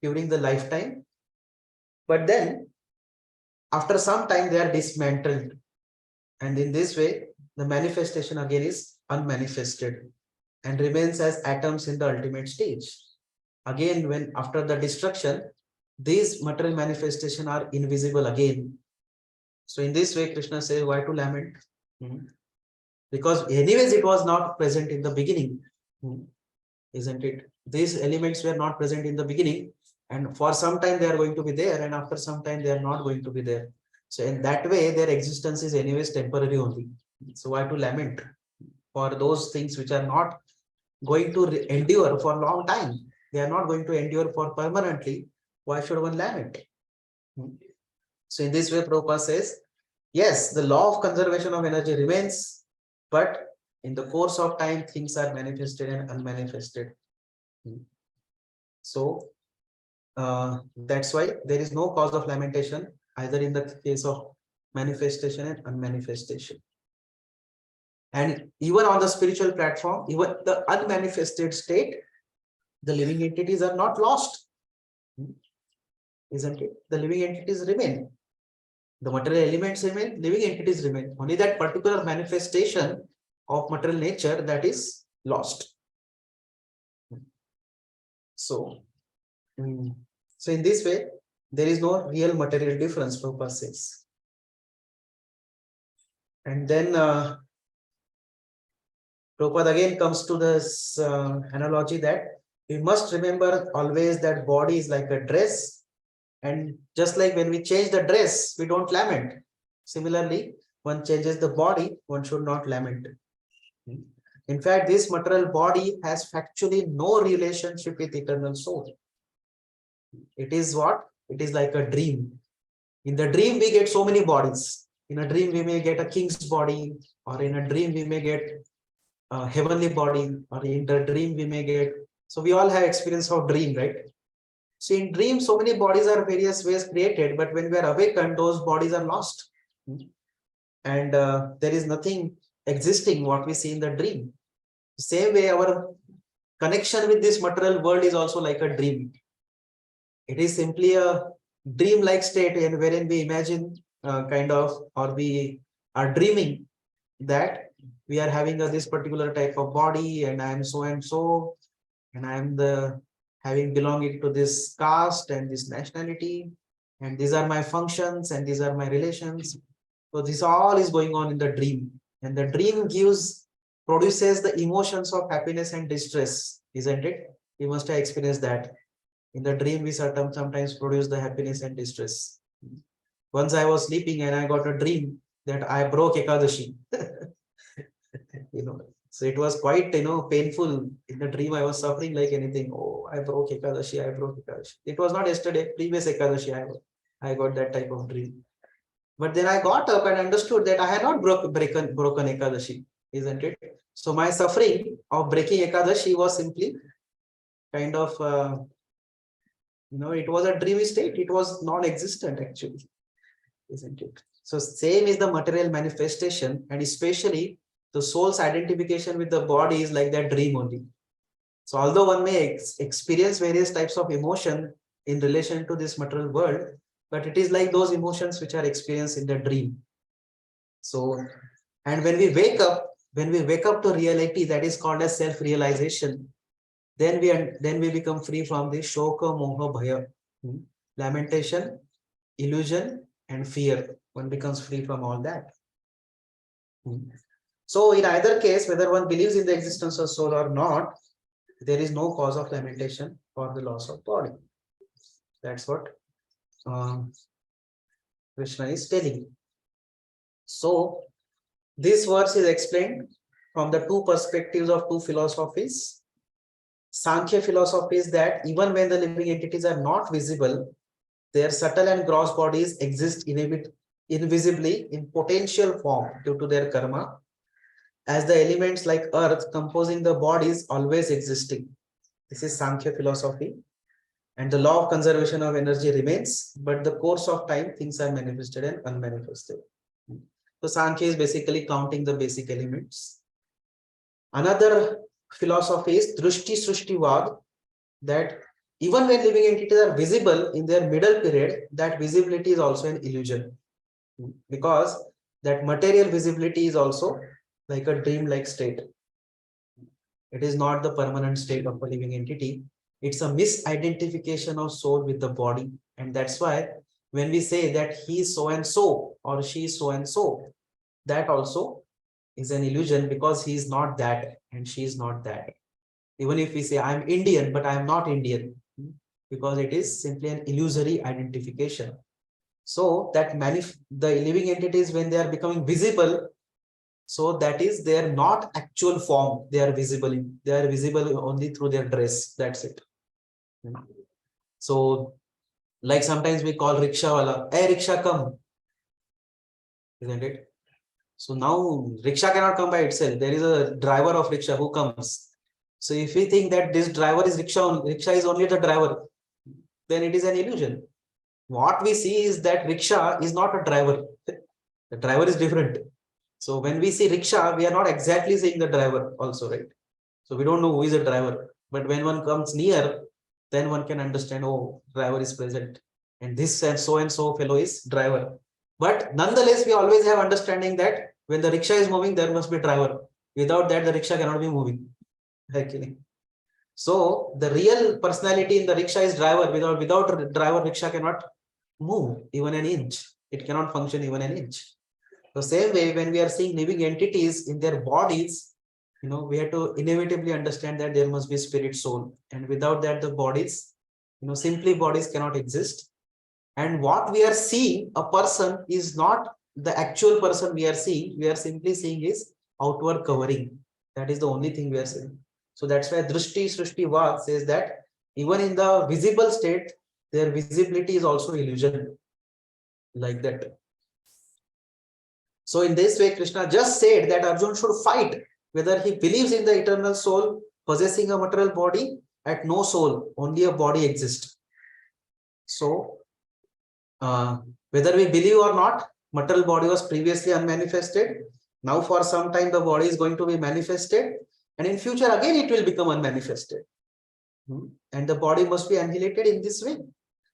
during the lifetime, but then after some time they are dismantled, and in this way the manifestation again is unmanifested and remains as atoms in the ultimate stage. Again, when after the destruction, these material manifestation are invisible again. So in this way, Krishna says, why to lament? Because anyways, it was not present in the beginning, isn't it? These elements were not present in the beginning, and for some time they are going to be there, and after some time they are not going to be there. So in that way, their existence is anyways temporary only. So why to lament for those things which are not going to endure for a long time? They are not going to endure for permanently. Why should one lament? So in this way, Prabhupada says, yes, the law of conservation of energy remains, but in the course of time, things are manifested and unmanifested. So that's why there is no cause of lamentation either in the case of manifestation and unmanifestation. And even on the spiritual platform, even the unmanifested state, the living entities are not lost, isn't it? The living entities remain. The material elements remain, living entities remain. Only that particular manifestation of material nature that is lost. So in this way, there is no real material difference, Prabhupada says. And then Prabhupada again comes to this analogy that we must remember always that body is like a dress, and just like when we change the dress, we don't lament. Similarly, one changes the body, one should not lament. In fact, this material body has factually no relationship with eternal soul. It is what? It is like a dream. In the dream, we get so many bodies. In a dream, we may get a king's body, or in a dream, we may get a heavenly body, or in the dream, we may get. So we all have experience of dream, right? So in dream, so many bodies are various ways created, but when we are awakened, those bodies are lost. And there is nothing existing what we see in the dream. Same way, our connection with this material world is also like a dream. It is simply a dream-like state wherein we imagine or we are dreaming that we are having this particular type of body, and I am so and so, and I am having belonging to this caste and this nationality, and these are my functions and these are my relations. So this all is going on in the dream, and the dream produces the emotions of happiness and distress, isn't it? You must have experienced that. In the dream, we sometimes produce the happiness and distress. Once I was sleeping and I got a dream that I broke Ekadashi. So it was quite painful. In the dream, I was suffering like anything. Oh, I broke Ekadashi, I broke Ekadashi. It was not yesterday, previous Ekadashi I got that type of dream. But then I got up and understood that I had not broken Ekadashi, isn't it? So my suffering of breaking Ekadashi was simply kind of it was a dreamy state. It was non-existent actually, isn't it? So same is the material manifestation, and especially the soul's identification with the body is like that dream only. So although one may experience various types of emotion in relation to this material world, but it is like those emotions which are experienced in the dream. So, and when we wake up to reality, that is called as self-realization, then we become free from the shoka, moha, bhaya. lamentation, illusion, and fear. One becomes free from all that. So in either case, whether one believes in the existence of soul or not, there is no cause of lamentation for the loss of body. That's what Krishna is telling. So this verse is explained from the two perspectives of two philosophies. Sankhya philosophy is that even when the living entities are not visible, their subtle and gross bodies exist invisibly in potential form due to their karma, as the elements like earth composing the bodies always existing. This is Sankhya philosophy. And the law of conservation of energy remains, but the course of time, things are manifested and unmanifested. So Sankhya is basically counting the basic elements. Another philosophy is Drushti Srushtivad, that even when living entities are visible in their middle period, that visibility is also an illusion. Because that material visibility is also like a dream-like state. It is not the permanent state of a living entity. It's a misidentification of soul with the body. And that's why when we say that he is so and so or she is so and so, that also is an illusion because he is not that and she is not that. Even if we say I'm Indian, but I'm not Indian, because it is simply an illusory identification. So that the living entities, when they are becoming visible, so that is their not actual form. They are visible only through their dress. That's it. So like sometimes we call rickshaw wala, hey rickshaw come, isn't it? So now rickshaw cannot come by itself. There is a driver of rickshaw who comes. So if we think that this driver is rickshaw is only the driver, then it is an illusion. What we see is that rickshaw is not a driver. The driver is different. So when we see rickshaw, we are not exactly seeing the driver also, right? So we don't know who is a driver. But when one comes near, then one can understand, oh, driver is present. And this and so fellow is driver. But nonetheless, we always have understanding that when the rickshaw is moving, there must be driver. Without that, the rickshaw cannot be moving. Actually. So the real personality in the rickshaw is driver. Without driver, rickshaw cannot move even an inch. It cannot function even an inch. The same way, when we are seeing living entities in their bodies, we have to inevitably understand that there must be spirit, soul, and without that, the bodies, simply bodies cannot exist. And what we are seeing, a person is not the actual person we are seeing. We are simply seeing his outward covering. That is the only thing we are seeing. So that's why Drushti Srushtivad says that even in the visible state, their visibility is also illusion. Like that. So in this way, Krishna just said that Arjuna should fight whether he believes in the eternal soul possessing a material body. At no soul, only a body exists. So whether we believe or not, material body was previously unmanifested. Now for some time the body is going to be manifested, and in future again it will become unmanifested. And the body must be annihilated in this way.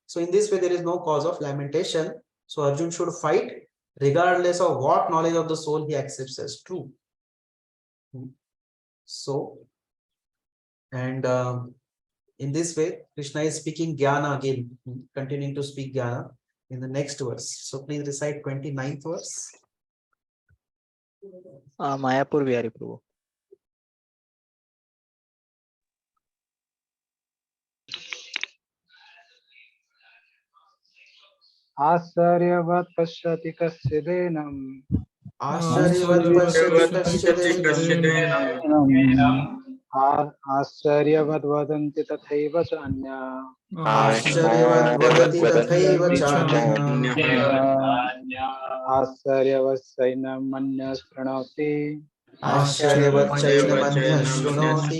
So in this way there is no cause of lamentation. So Arjuna should fight regardless of what knowledge of the soul he accepts as true. So, and in this way, Krishna is speaking Jnana again, continuing to speak Jnana in the next verse. So please recite 29th verse. Mayapur Vihari Prabhu. आश्चर्यवत् पश्यति कश्चिदेनम् आश्चर्यवत् पश्यति कश्चिदेनम् आश्चर्यवद् वदन्ति तथैव च अन्या आश्चर्यवत् वदति तथैव चान्यः आश्चर्यवच्चैनं मन्यः शृणोति आश्चर्यवच्चैनमन्यः शृणोति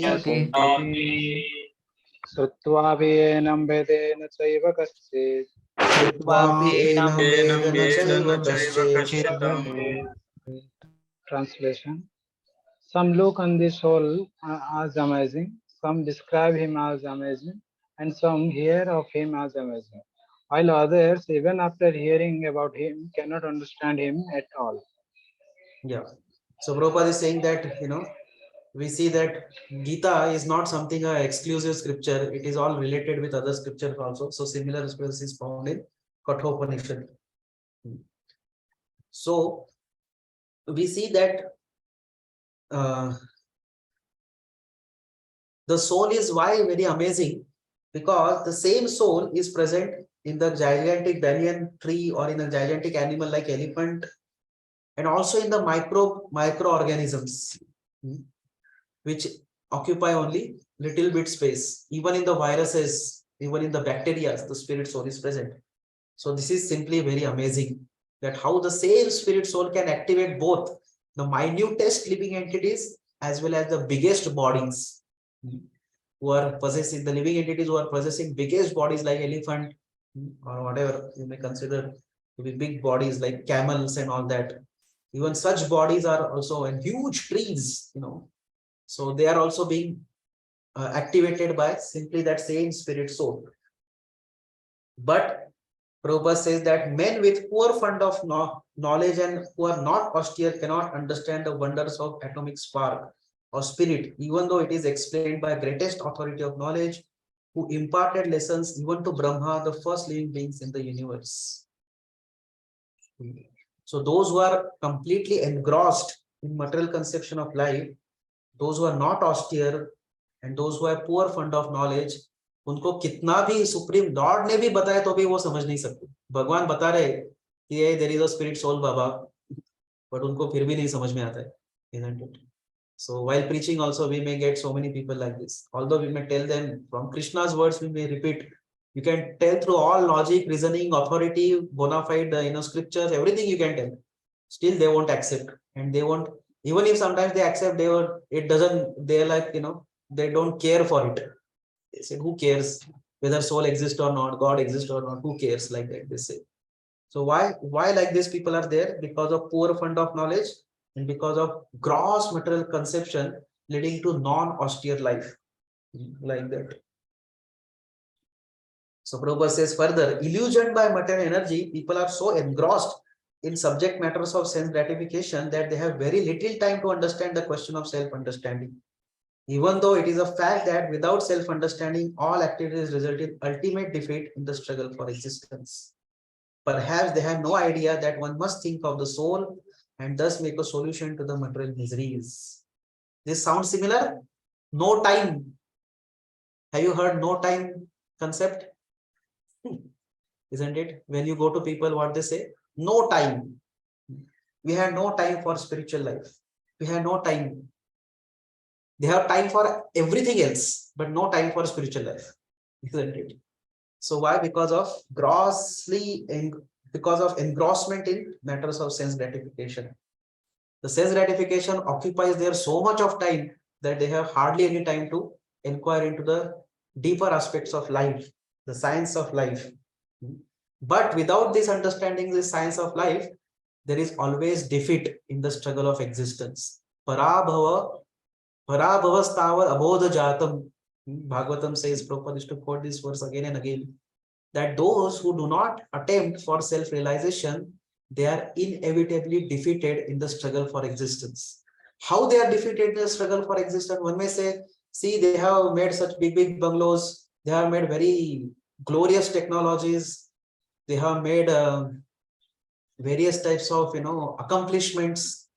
श्रुत्वापि एनं वेदेन चैव कश्चित् श्रुत्वापि एनं वेद न चैव कश्चित्. Translation. Some look on the soul as amazing, some describe him as amazing, and some hear of him as amazing, while others, even after hearing about him, cannot understand him at all. Yeah. So Prabhupada is saying that, we see that Gita is not something exclusive scripture. It is all related with other scriptures also. So similar spells is found in Kathopanishad. So we see that the soul is why very amazing, because the same soul is present in the gigantic banyan tree or in a gigantic animal like elephant, and also in the microorganisms, which occupy only little bit space. Even in the viruses, even in the bacteria, the spirit soul is present. So this is simply very amazing that how the same spirit soul can activate both the minutest living entities as well as the biggest bodies, who are possessing the living entities who are possessing biggest bodies like elephant, or whatever you may consider to be big bodies like camels and all that. Even such bodies are also in huge trees, so they are also being activated by simply that same spirit soul. But Prabhupada says that men with poor fund of knowledge and who are not austere cannot understand the wonders of atomic spark or spirit, even though it is explained by greatest authority of knowledge, who imparted lessons even to Brahma, the first living beings in the universe. So those who are completely engrossed in material conception of life, those who are not austere and those who have poor fund of knowledge, उनको कितना भी supreme Lord ने भी बताया तो भी वो समझ नहीं सकते. भगवान बता रहे कि there is a spirit soul बाबा, बट उनको फिर भी नहीं समझ में आता है, isn't it? So while preaching also we may get so many people like this. Although we may tell them from Krishna's words, we may repeat. You can tell through all logic, reasoning, authority, bona fide, scriptures, everything you can tell. Still they won't accept, and they won't. Even if sometimes they accept, it doesn't. They're like, they don't care for it. They say, who cares whether soul exists or not, God exists or not? Who cares? Like that they say. So why like these people are there? Because of poor fund of knowledge and because of gross material conception leading to non-austere life, like that. So Prabhupada says further, illusioned by material energy, people are so engrossed in subject matters of sense gratification that they have very little time to understand the question of self-understanding. Even though it is a fact that without self-understanding, all activities result in ultimate defeat in the struggle for existence. Perhaps they have no idea that one must think of the soul and thus make a solution to the material miseries. This sounds similar? No time. Have you heard no time concept? Isn't it? When you go to people, what they say? No time. We have no time for spiritual life. We have no time. They have time for everything else, but no time for spiritual life. Isn't it? So why? Because of engrossment in matters of sense gratification. The sense gratification occupies their so much of time that they have hardly any time to inquire into the deeper aspects of life, the science of life. But without this understanding, the science of life, there is always defeat in the struggle of existence. Parabhava Parabhavastavar abodha jatam. Bhagavatam says, Prabhupada used to quote this verse again and again, that those who do not attempt for self-realization, they are inevitably defeated in the struggle for existence. How they are defeated in the struggle for existence? One may say, see, they have made such big bungalows, they have made very glorious technologies, they have made various types of accomplishments.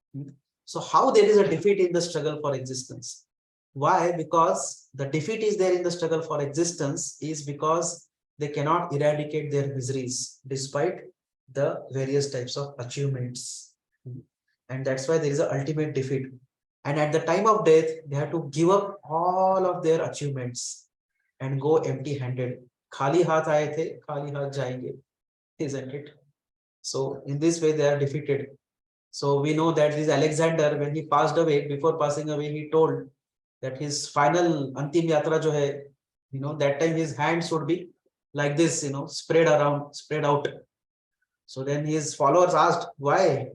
So how there is a defeat in the struggle for existence? Why? Because the defeat is there in the struggle for existence is because they cannot eradicate their miseries despite the various types of achievements. And that's why there is an ultimate defeat. And at the time of death, they have to give up all of their achievements and go empty-handed. Khali haath aaye the, khali haath jayenge, isn't it? So in this way, they are defeated. So we know that this Alexander, when he passed away, before passing away, he told that his final Antim Yatra jo hai, that time his hands would be like this, spread out. So then his followers asked, why?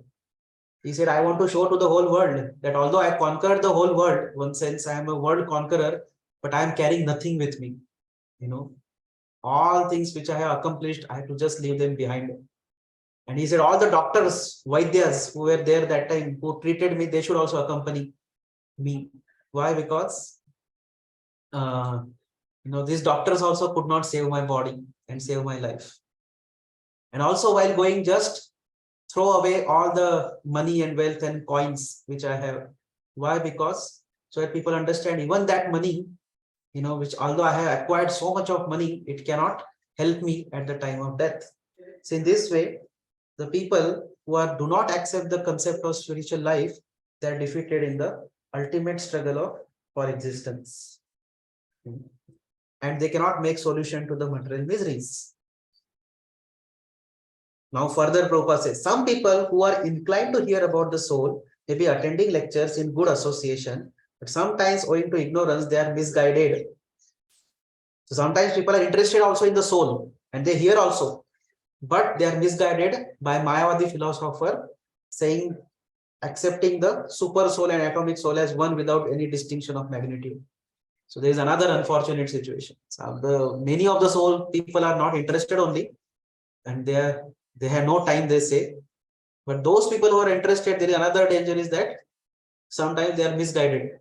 He said, I want to show to the whole world that although I conquered the whole world, one sense I am a world conqueror, but I am carrying nothing with me. All things which I have accomplished, I have to just leave them behind. And he said, all the doctors, Vaidyas who were there that time, who treated me, they should also accompany me. Why? Because these doctors also could not save my body and save my life. And also while going, just throw away all the money and wealth and coins which I have. Why? Because so that people understand even that money, which although I have acquired so much of money, it cannot help me at the time of death. So in this way, the people who do not accept the concept of spiritual life, they are defeated in the ultimate struggle for existence. And they cannot make solution to the material miseries. Now further Prabhupada says, some people who are inclined to hear about the soul may be attending lectures in good association, but sometimes owing to ignorance, they are misguided. So sometimes people are interested also in the soul and they hear also, but they are misguided by Mayavadi philosopher saying, accepting the super soul and atomic soul as one without any distinction of magnitude. So there is another unfortunate situation. So many of the soul people are not interested only, and they have no time, they say. But those people who are interested, there is another danger is that sometimes they are misguided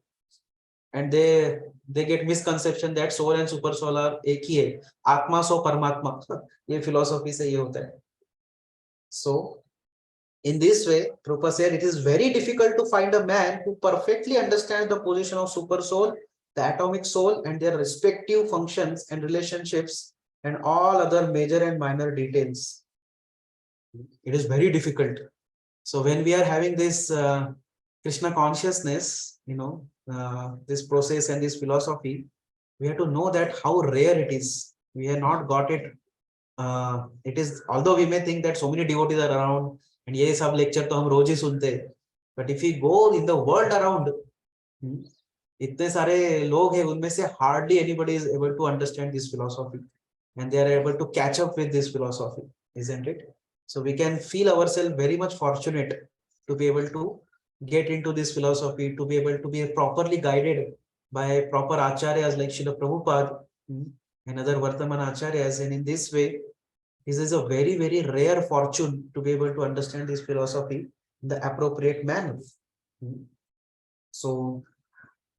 and they get misconception that soul and super soul are एक ही है, आत्मा सो परमात्मा. ये philosophy से ये होता है. So in this way, Prabhupada said it is very difficult to find a man who perfectly understands the position of super soul, the atomic soul, and their respective functions and relationships, and all other major and minor details. It is very difficult. So when we are having this Krishna consciousness, this process and this philosophy, we have to know that how rare it is. We have not got it. It is, although we may think that so many devotees are around and ये सब lecture तो हम रोज ही सुनते हैं, but if we go in the world around, इतने सारे लोग हैं, उनमें से hardly anybody is able to understand this philosophy and they are able to catch up with this philosophy, isn't it? So we can feel ourselves very much fortunate to be able to get into this philosophy, to be able to be properly guided by proper acharyas like Srila Prabhupada and other Vartaman acharyas. And in this way, this is a very, very rare fortune to be able to understand this philosophy in the appropriate manner. So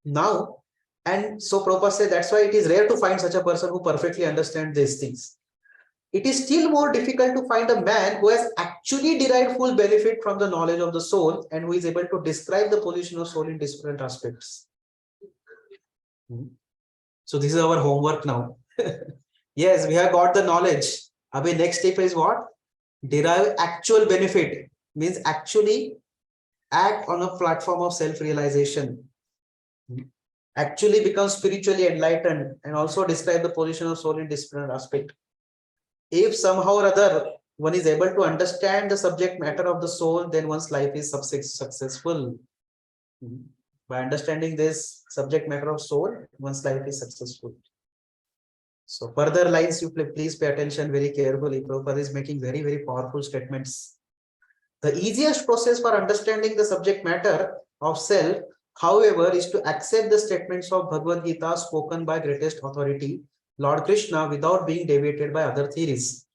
now, and so Prabhupada said that's why it is rare to find such a person who perfectly understands these things. It is still more difficult to find a man who has actually derived full benefit from the knowledge of the soul and who is able to describe the position of soul in different aspects. So this is our homework now. Yes, we have got the knowledge. Abhi next step is what? Derive actual benefit. Means actually act on a platform of self-realization. Actually become spiritually enlightened and also describe the position of soul in different aspects. If somehow or other one is able to understand the subject matter of the soul, then one's life is successful. By understanding this subject matter of soul, one's life is successful. So further lines, you please pay attention very carefully. Prabhupada is making very, very powerful statements. The easiest process for understanding the subject matter of self, however, is to accept the statements of Bhagavad Gita spoken by greatest authority, Lord Krishna, without being deviated by other theories.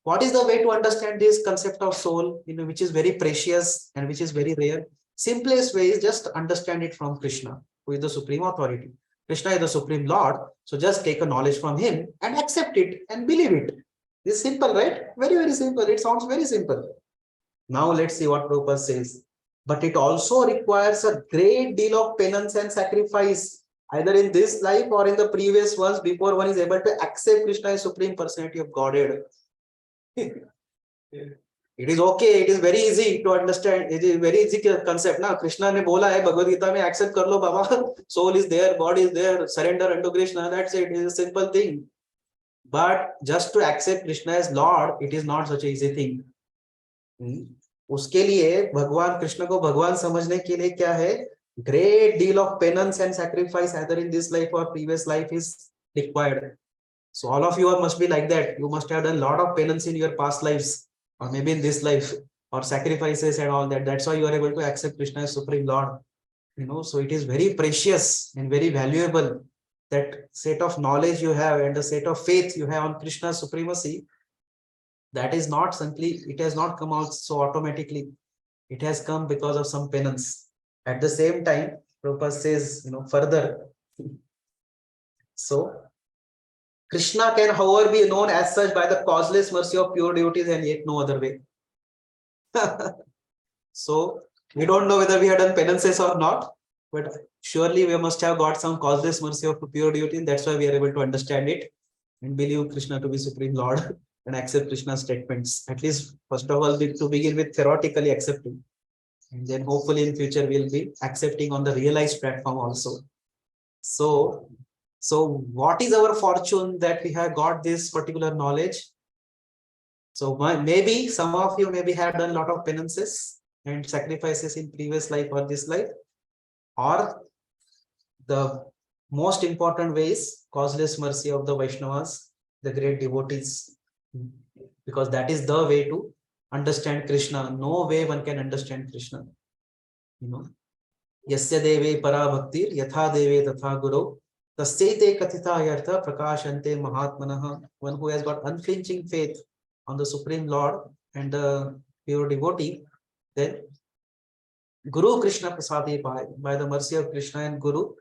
What is the way to understand this concept of soul, which is very precious and which is very rare? Simplest way is just understand it from Krishna, who is the supreme authority. Krishna is the supreme Lord, so just take a knowledge from him and accept it and believe it. This is simple, right? Very, very simple. It sounds very simple. Now let's see what Prabhupada says. But it also requires a great deal of penance and sacrifice, either in this life or in the previous ones, before one is able to accept Krishna as Supreme Personality of Godhead. It is okay, it is very easy to understand. It is very easy concept. Now, Krishna ne bola hai, Bhagavad Gita mein accept kar lo, Baba. Soul is there, body is there, surrender unto Krishna. That's it. It is a simple thing. But just to accept Krishna as Lord, it is not such an easy thing. उसके लिए भगवान कृष्ण को भगवान समझने के लिए क्या है? Great deal of penance and sacrifice either in this life or previous life is required. So all of you must be like that. You must have done a lot of penance in your past lives, or maybe in this life, or sacrifices and all that. That's why you are able to accept Krishna as Supreme Lord. So it is very precious and very valuable, that set of knowledge you have and the set of faith you have on Krishna's supremacy. That is not simply, it has not come out so automatically. It has come because of some penance. At the same time, Prabhupada says, further. So, Krishna can, however, be known as such by the causeless mercy of pure devotees and yet no other way. So, we don't know whether we have done penances or not, but surely we must have got some causeless mercy of pure devotee, and that's why we are able to understand it and believe Krishna to be Supreme Lord and accept Krishna's statements. At least, first of all, to begin with, theoretically accepting. And then hopefully in future we'll be accepting on the realized platform also. So what is our fortune that we have got this particular knowledge? So maybe some of you maybe have done a lot of penances and sacrifices in previous life or this life, or the most important way is causeless mercy of the Vaishnavas, the great devotees, because that is the way to understand Krishna. No way one can understand Krishna. Yasya deve para bhaktir yatha deve tatha guru tasyaite kathita yartha prakashante mahatmanah. One who has got unflinching faith on the Supreme Lord and the pure devotee, then Guru Krishna Prasadi, by the mercy of Krishna and Guru,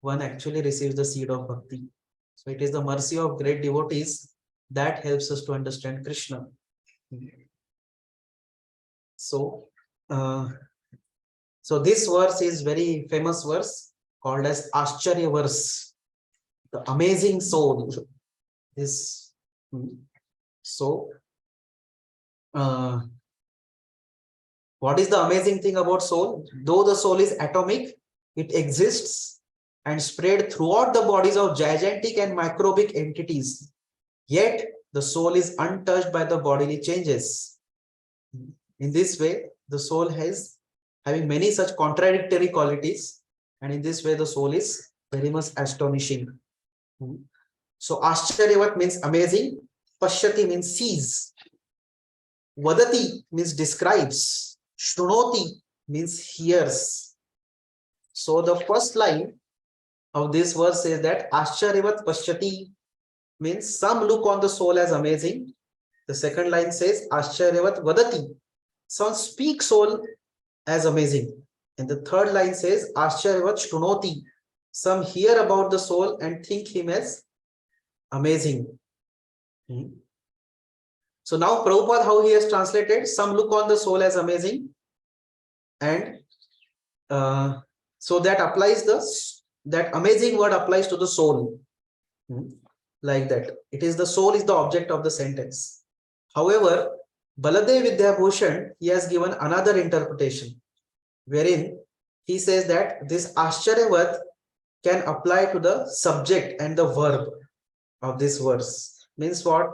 one actually receives the seed of bhakti. So it is the mercy of great devotees that helps us to understand Krishna. So this verse is very famous verse called as Ascharya verse, the amazing soul. This what is the amazing thing about soul? Though the soul is atomic, it exists and spread throughout the bodies of gigantic and microbic entities. Yet the soul is untouched by the bodily changes. In this way, the soul has having many such contradictory qualities, and in this way the soul is very much astonishing. So Ascharyavat means amazing, Pashyati means sees, Vadati means describes, Shrunoti means hears. So the first line of this verse says that Ascharyavat Pashyati means some look on the soul as amazing. The second line says Ascharyavat Vadati, some speak soul as amazing. And the third line says Ascharyavat Shrunoti, some hear about the soul and think him as amazing. So now Prabhupada, how he has translated, some look on the soul as amazing, and so that applies that amazing word applies to the soul, like that. It is the soul is the object of the sentence. However, Baladev Vidyabhushan, he has given another interpretation, wherein he says that this Ascharyavat can apply to the subject and the verb of this verse. Means what?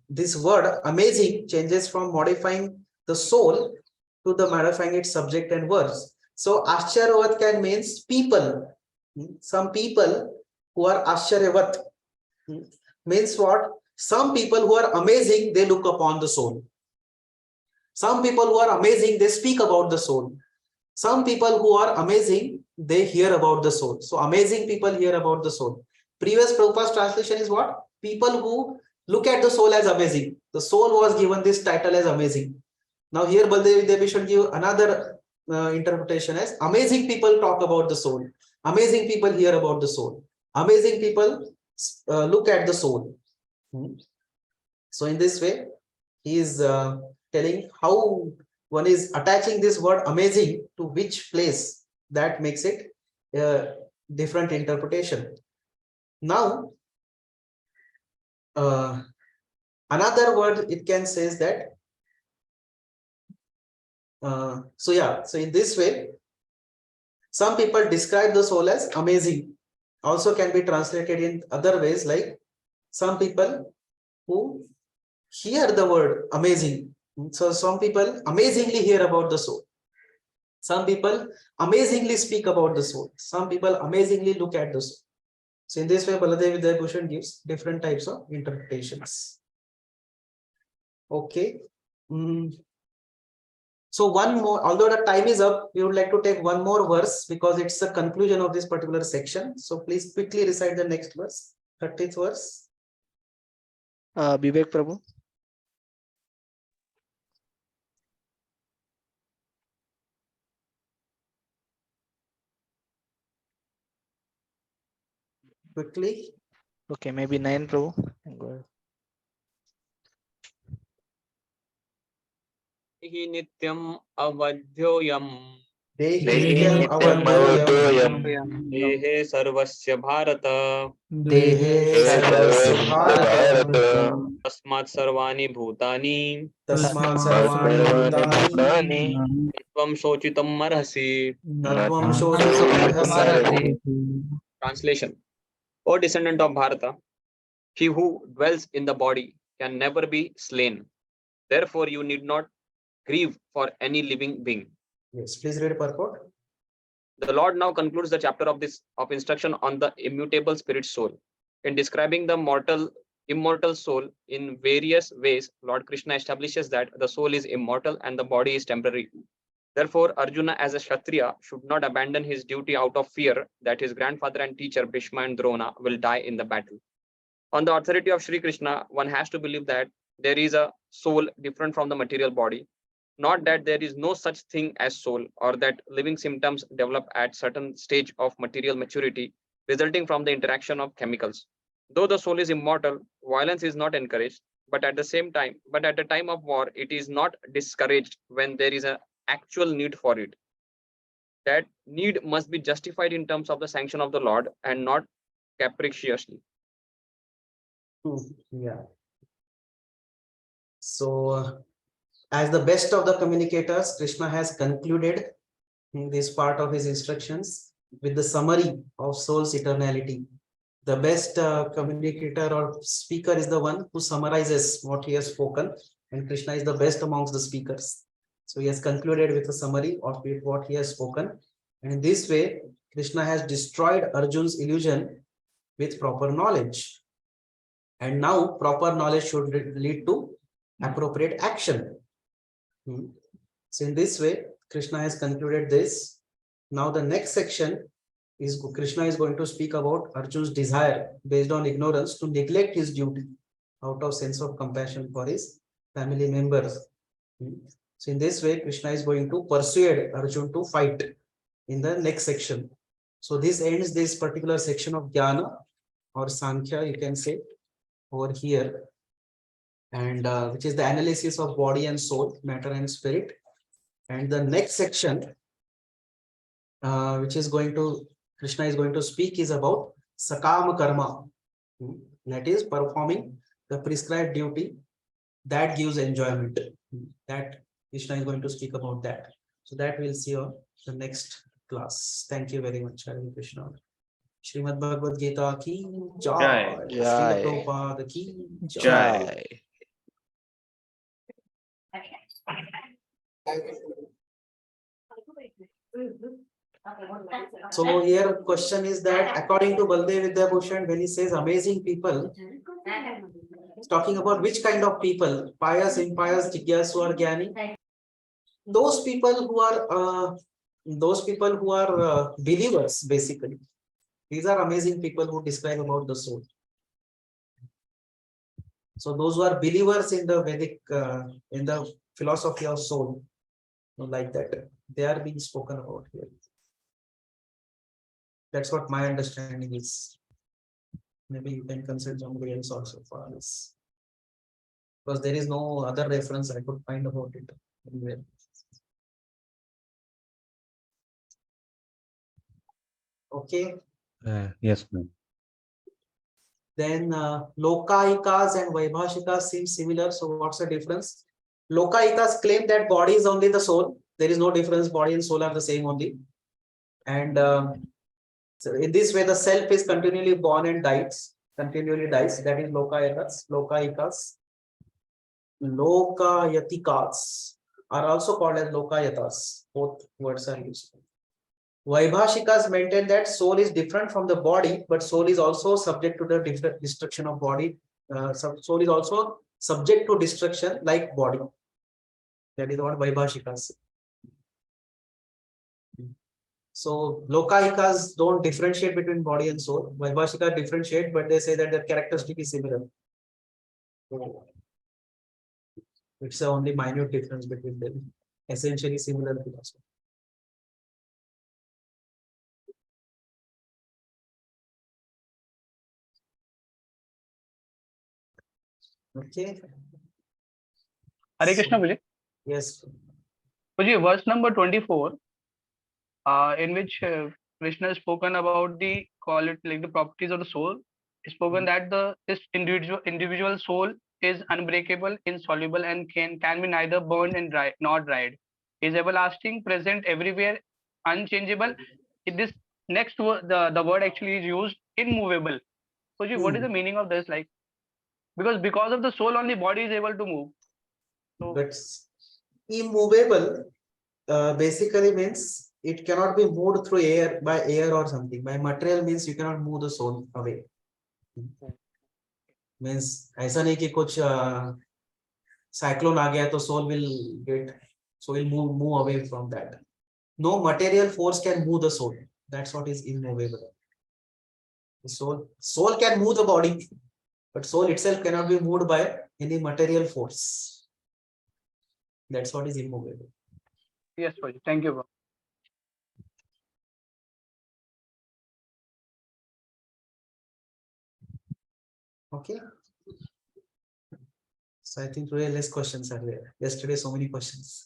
This word amazing changes from modifying the soul to the modifying its subject and verbs. So Ascharyavat can means people. Some people who are Ascharyavat means what? Some people who are amazing, they look upon the soul. Some people who are amazing, they speak about the soul. Some people who are amazing, they hear about the soul. So amazing people hear about the soul. Previous Prabhupada's translation is what? People who look at the soul as amazing. The soul was given this title as amazing. Now here Baldev Vidyabhushan give another interpretation as amazing people talk about the soul. Amazing people hear about the soul. Amazing people look at the soul. So in this way, he is telling how one is attaching this word amazing to which place, that makes it a different interpretation. Now, another word it can says that, so in this way, some people describe the soul as amazing, also can be translated in other ways, like some people who hear the word amazing. So some people amazingly hear about the soul. Some people amazingly speak about the soul. Some people amazingly look at the soul. So in this way, Baladev Vidyabhushan gives different types of interpretations. Okay. So one more, although the time is up, we would like to take one more verse because it's the conclusion of this particular section. So please quickly recite the next verse, 30th verse. Vivek Prabhu. quickly. Okay, maybe 9, Prabhu. Go ahead. हि नित्यम् अवध्योऽयम् Dehi Dehi nityam nityam avadyoyam avadyoyam. देहे सर्वस्य Bharat dehe sarvasya bharata तस्मात् सर्वाणि भूतानि tasmat sarvani Sarvani bhutani bhutani त्वं शोचितुम् अर्हसि. natvam natvam shochitum arhasi. arhasi. Translation: O descendant of Bharata, he who dwells in the body can never be slain. Therefore, you need not grieve for any living being. Yes, please read purport. The Lord now concludes the chapter of instruction on the immutable spirit soul. In describing the immortal soul in various ways, Lord Krishna establishes that the soul is immortal and the body is temporary. Therefore, Arjuna as a Kshatriya should not abandon his duty out of fear that his grandfather and teacher Bhishma and Drona will die in the battle. On the authority of Sri Krishna, one has to believe that there is a soul different from the material body, not that there is no such thing as soul, or that living symptoms develop at certain stage of material maturity resulting from the interaction of chemicals. Though the soul is immortal, violence is not encouraged, but at the time of war, it is not discouraged when there is an actual need for it. That need must be justified in terms of the sanction of the Lord and not capriciously. Yeah. So, as the best of the communicators, Krishna has concluded in this part of his instructions with the summary of soul's eternality. The best communicator or speaker is the one who summarizes what he has spoken, and Krishna is the best amongst the speakers. So he has concluded with a summary of what he has spoken. And in this way, Krishna has destroyed Arjun's illusion with proper knowledge. And now proper knowledge should lead to appropriate action. So in this way, Krishna has concluded this. Now the next section is Krishna is going to speak about Arjun's desire based on ignorance to neglect his duty out of sense of compassion for his family members. So in this way, Krishna is going to persuade Arjun to fight in the next section. So this ends this particular section of Jnana or Sankhya, you can say, over here, and which is the analysis of body and soul, matter and spirit. And the next section, which is going to Krishna is going to speak, is about Sakama Karma, that is performing the prescribed duty that gives enjoyment. That Krishna is going to speak about that. So that we'll see on the next class. Thank you very much, Hare Krishna. Srimad Bhagavad Gita ki jai. Srila Prabhupada ki jai. So here question is that according to Baldev Vidyabhushan, when he says amazing people, he's talking about which kind of people? Pious, impious, jigyasu or jnani? Those people who are believers, basically. These are amazing people who describe about the soul. So those who are believers in the Vedic, in the philosophy of soul, like that, they are being spoken about here. That's what my understanding is. Maybe you can consult somebody else also for this, because there is no other reference I could find about it anywhere. Okay. Yes, ma'am. Then Lokaikas and Vaibhashikas seem similar. So what's the difference? Lokaikas claim that body is only the soul. There is no difference. Body and soul are the same only. And so in this way, the self is continually born and dies. Continually dies. That is Lokaikas. Lokaikas. Lokayatikas are also called as Lokayatas. Both words are used. Vaibhashikas maintain that soul is different from the body, but soul is also subject to the destruction of body. Soul is also subject to destruction like body. That is what Vaibhashikas say. So Lokayikas don't differentiate between body and soul. Vaibhashikas differentiate, but they say that their characteristic is similar. So it's the only minute difference between them. Essentially similar philosophy. Okay. Hare Krishna, Vijay. Yes. Vijay, verse number 24, in which Krishna has spoken about the quality, like the properties of the soul. It's spoken that this individual soul is unbreakable, insoluble, and can be neither burned and dry nor dried. Is everlasting, present everywhere, unchangeable. This next word, the word actually is used immovable. So, what is the meaning of this? Like, because of the soul, only body is able to move. So, But immovable basically means it cannot be moved through air by air or something. By material means you cannot move the soul away. Means ऐसा नहीं कि कुछ cyclone आ गया तो soul will move away from that. No material force can move the soul. That's what is immovable. The soul can move the body, but soul itself cannot be moved by any material force. That's what is immovable. yes, Vijay. Thank you. Okay. So I think today less questions are there. Yesterday, so many questions.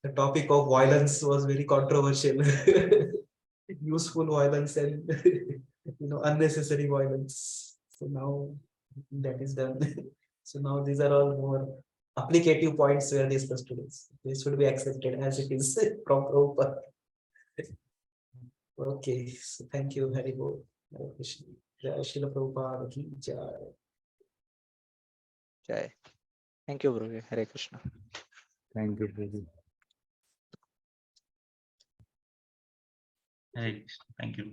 The topic of violence was very controversial. Useful violence and unnecessary violence. So now that is done. So now these are all more applicative points we are discussed today. This should be accepted as it is from Prabhupada. Okay, so thank you, Hari Bol. Hare Krishna. Jai Srila Prabhupada ki jai. Jai. Thank you, Bro. Hare Krishna. Thank you, Prabhu. Hare Krishna. Thank you.